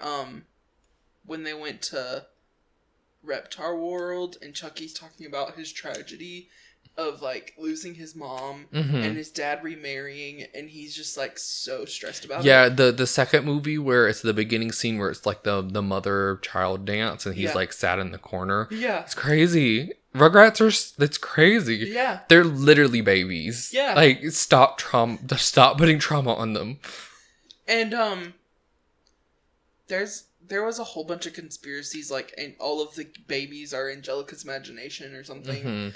when they went to Reptar World and Chucky's talking about his tragedy of like losing his mom and his dad remarrying, and he's just like so stressed about it. Yeah, the second movie where it's the beginning scene where it's like the mother child dance and he's like sat in the corner. Yeah. It's crazy. Rugrats that's crazy. Yeah. They're literally babies. Yeah. Like stop putting trauma on them. And there was a whole bunch of conspiracies like, and all of the babies are Angelica's imagination or something.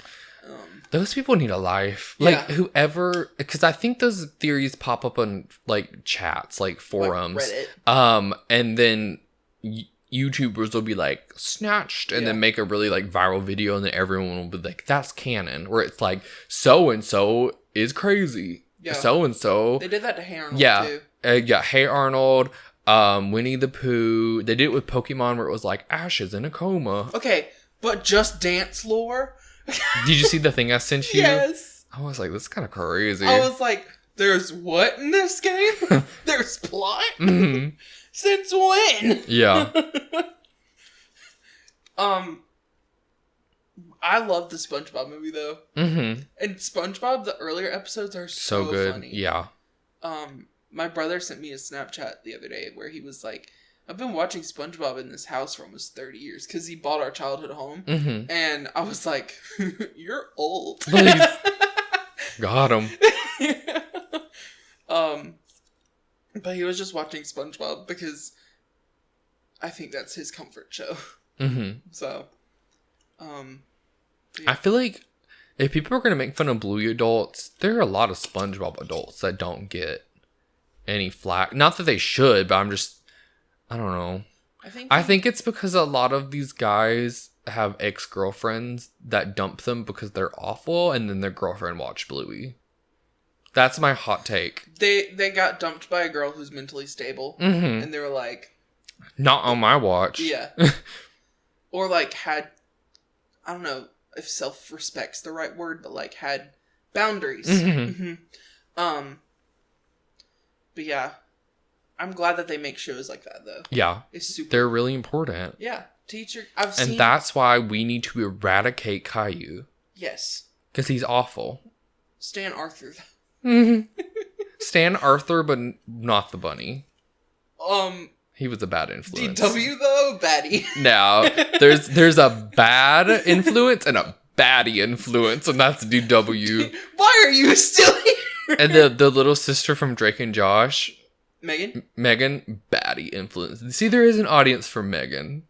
Those people need a life. Like whoever, because I think those theories pop up on like chats, like forums, like Reddit. And then YouTubers will be like snatched and then make a really like viral video, and then everyone will be like, "That's canon," where it's like so and so is crazy. Yeah. So and so. They did that to Hey Arnold too. Hey Arnold. Winnie the Pooh. They did it with Pokemon where it was like Ash is in a coma. Okay, but Just Dance lore. Did you see the thing I sent you? Yes. I was like, this is kind of crazy. I was like, there's what in this game? There's plot? Mm-hmm. Since when? Yeah. I love the SpongeBob movie though. Mm-hmm. And SpongeBob, the earlier episodes are so good. Funny. Yeah. My brother sent me a Snapchat the other day where he was like, I've been watching SpongeBob in this house for almost 30 years because he bought our childhood home. Mm-hmm. And I was like, you're old. Please. Got him. But he was just watching SpongeBob because I think that's his comfort show. Mm-hmm. So, yeah. I feel like if people are going to make fun of Bluey adults, there are a lot of SpongeBob adults that don't get any flack. Not that they should, but I don't know. I think it's because a lot of these guys have ex-girlfriends that dump them because they're awful, and then their girlfriend watched Bluey. That's my hot take. They got dumped by a girl who's mentally stable, and they were like... Not on my watch. Yeah. Or like had... I don't know if self-respect's the right word, but like had boundaries. Mm-hmm. But yeah, I'm glad that they make shows like that, though. Yeah. It's super. They're really important. Yeah. And that's why we need to eradicate Caillou. Yes. Because he's awful. Stan Arthur. Stan Arthur, but not the bunny. He was a bad influence. DW, though? Baddie. Now, there's a bad influence and a baddie influence, and that's DW. Why are you still here? And the little sister from Drake and Josh... Megan, baddie influence. See, there is an audience for Megan.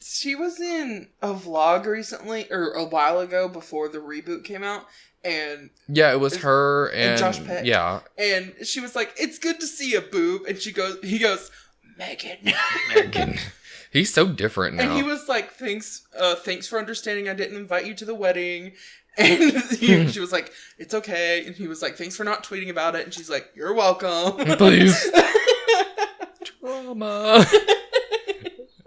She was in a vlog recently, or a while ago before the reboot came out, and... Yeah, it was her and Josh Peck. Yeah. And she was like, it's good to see a boob, and he goes, Megan. Megan. He's so different now. And he was like, thanks for understanding I didn't invite you to the wedding. And she was like, it's okay. And he was like, thanks for not tweeting about it. And she's like, you're welcome. Please. Drama.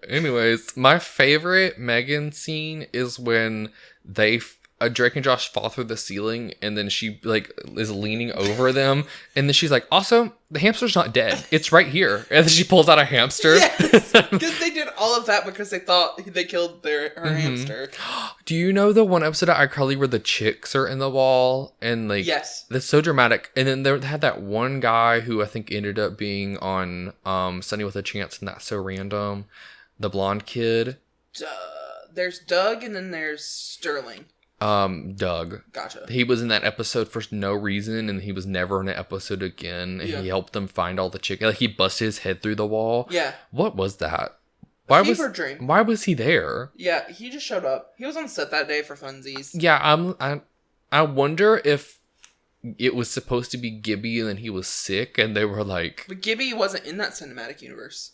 Anyways, my favorite Megan scene is when Drake and Josh fall through the ceiling, and then she is leaning over them, and then she's like, also, the hamster's not dead. It's right here. And then she pulls out a hamster. Yes, because they did all of that because they thought they killed her hamster. Do you know the one episode of iCarly where the chicks are in the wall? And yes. That's so dramatic. And then they had that one guy who I think ended up being on Sunny with a Chance, and That's So Random. The blonde kid. There's Doug, and then there's Sterling. Doug. Gotcha. He was in that episode for no reason, and he was never in an episode again. And he helped them find all the chicken. He busted his head through the wall. Yeah. What was that? Fever dream. Why was he there? Yeah, he just showed up. He was on set that day for funsies. Yeah, I wonder if it was supposed to be Gibby, and then he was sick, and they were like... But Gibby wasn't in that cinematic universe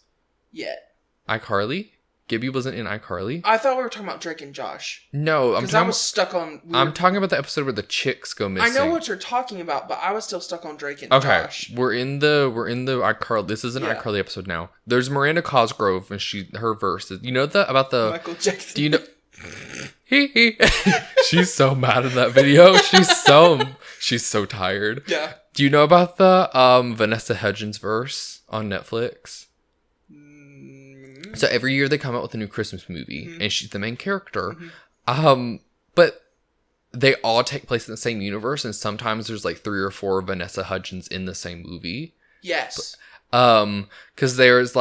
yet. iCarly? Gibby wasn't in iCarly? I thought we were talking about Drake and Josh. No, because I was stuck on... I'm talking about the episode where the chicks go missing. I know what you're talking about, but I was still stuck on Drake and Josh. We're in the iCarly. This is an iCarly episode now. There's Miranda Cosgrove, and her verse is... You know about the... Michael Jackson. Do you know... She's so mad in that video. She's so tired. Yeah. Do you know about the Vanessa Hudgens verse on Netflix? So every year they come out with a new Christmas movie, and she's the main character. But they all take place in the same universe, and sometimes there's 3 or 4 Vanessa Hudgens in the same movie. Yes. Because there's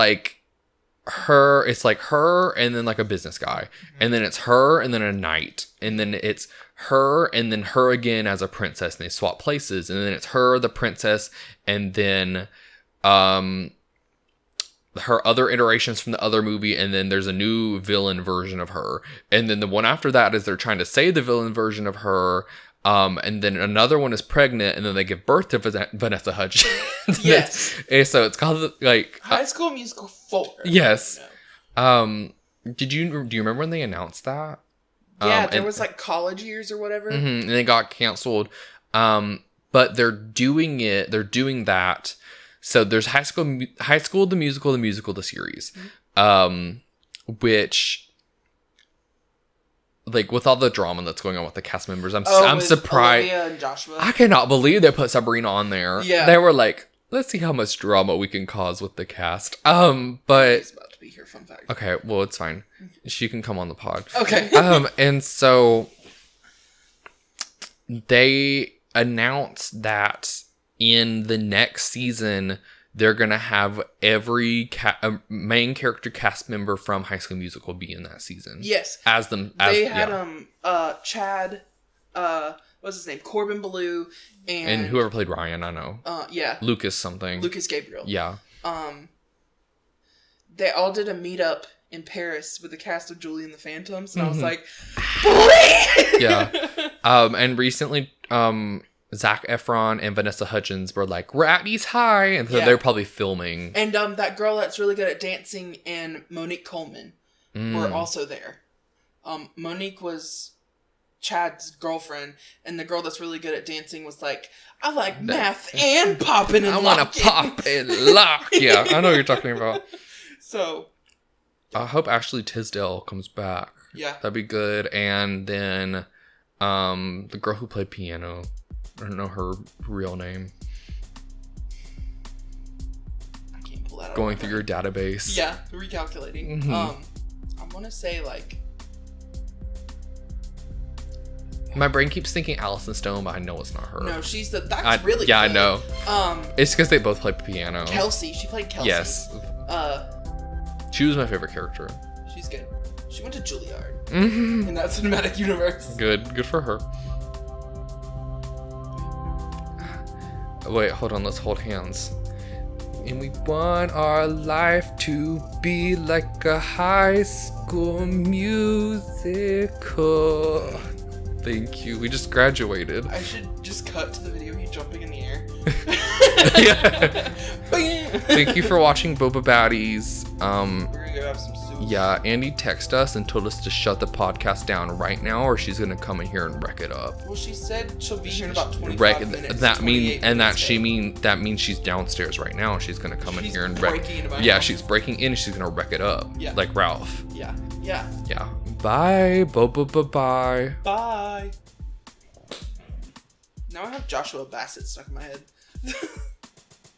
her, it's her and then a business guy, and then it's her and then a knight, and then it's her and then her again as a princess, and they swap places, and then it's her, the princess, and then her other iterations from the other movie, and then there's a new villain version of her, and then the one after that is they're trying to say the villain version of her, and then another one is pregnant, and then they give birth to Vanessa Hudgens. Yes. And so it's called High School Musical 4. Yes. Do you remember when they announced that? Yeah, there was college years or whatever. And they got canceled. But they're doing that. So there's High School the Musical the series, which, with all the drama that's going on with the cast members, I'm surprised. Olivia and Joshua. I cannot believe they put Sabrina on there. Yeah, they were like, let's see how much drama we can cause with the cast. But she's about to be here. Fun fact. Okay, well it's fine. She can come on the pod. Okay. And so they announced that in the next season, they're going to have every main character cast member from High School Musical be in that season. Yes. They had Chad, what's his name? Corbin Ballou, and whoever played Ryan, I know. Yeah. Lucas something. Lucas Gabriel. Yeah. They all did a meetup in Paris with the cast of Julie and the Phantoms, and I was like, please! Yeah. And recently, Zac Efron and Vanessa Hudgens were like, we're at East High, and so they're probably filming. And that girl that's really good at dancing and Monique Coleman were also there. Monique was Chad's girlfriend, and the girl that's really good at dancing was like, I like math and popping and locking. I want to pop and lock. Yeah, I know what you're talking about. So I hope Ashley Tisdale comes back. Yeah. That'd be good. And then the girl who played piano. I don't know her real name. I can't pull that out. Going through your database. Yeah, recalculating. Mm-hmm. I want to say like. My brain keeps thinking Allison Stone, but I know it's not her. No, she's the. That's really. Yeah, good. I know. It's because they both play piano. Kelsey, she played Kelsey. Yes. She was my favorite character. She's good. She went to Juilliard Mm-hmm. in that cinematic universe. Good for her. Wait, hold on. Let's hold hands. And we want our life to be like a high school musical. Thank you. We just graduated. I should just cut to the video of you jumping in the air. Thank you for watching Boba Baddies. We're gonna go have some soup. Yeah, Andy texted us and told us to shut the podcast down right now, or she's gonna come in here and wreck it up. Well, she said she'll be here in about 25 minutes. That means she's downstairs right now. And she's gonna come in here and wreck. She's breaking in. And she's gonna wreck it up. Yeah. Like Ralph. Yeah. Bye, Boba. Bye. Bye. Now I have Joshua Bassett stuck in my head.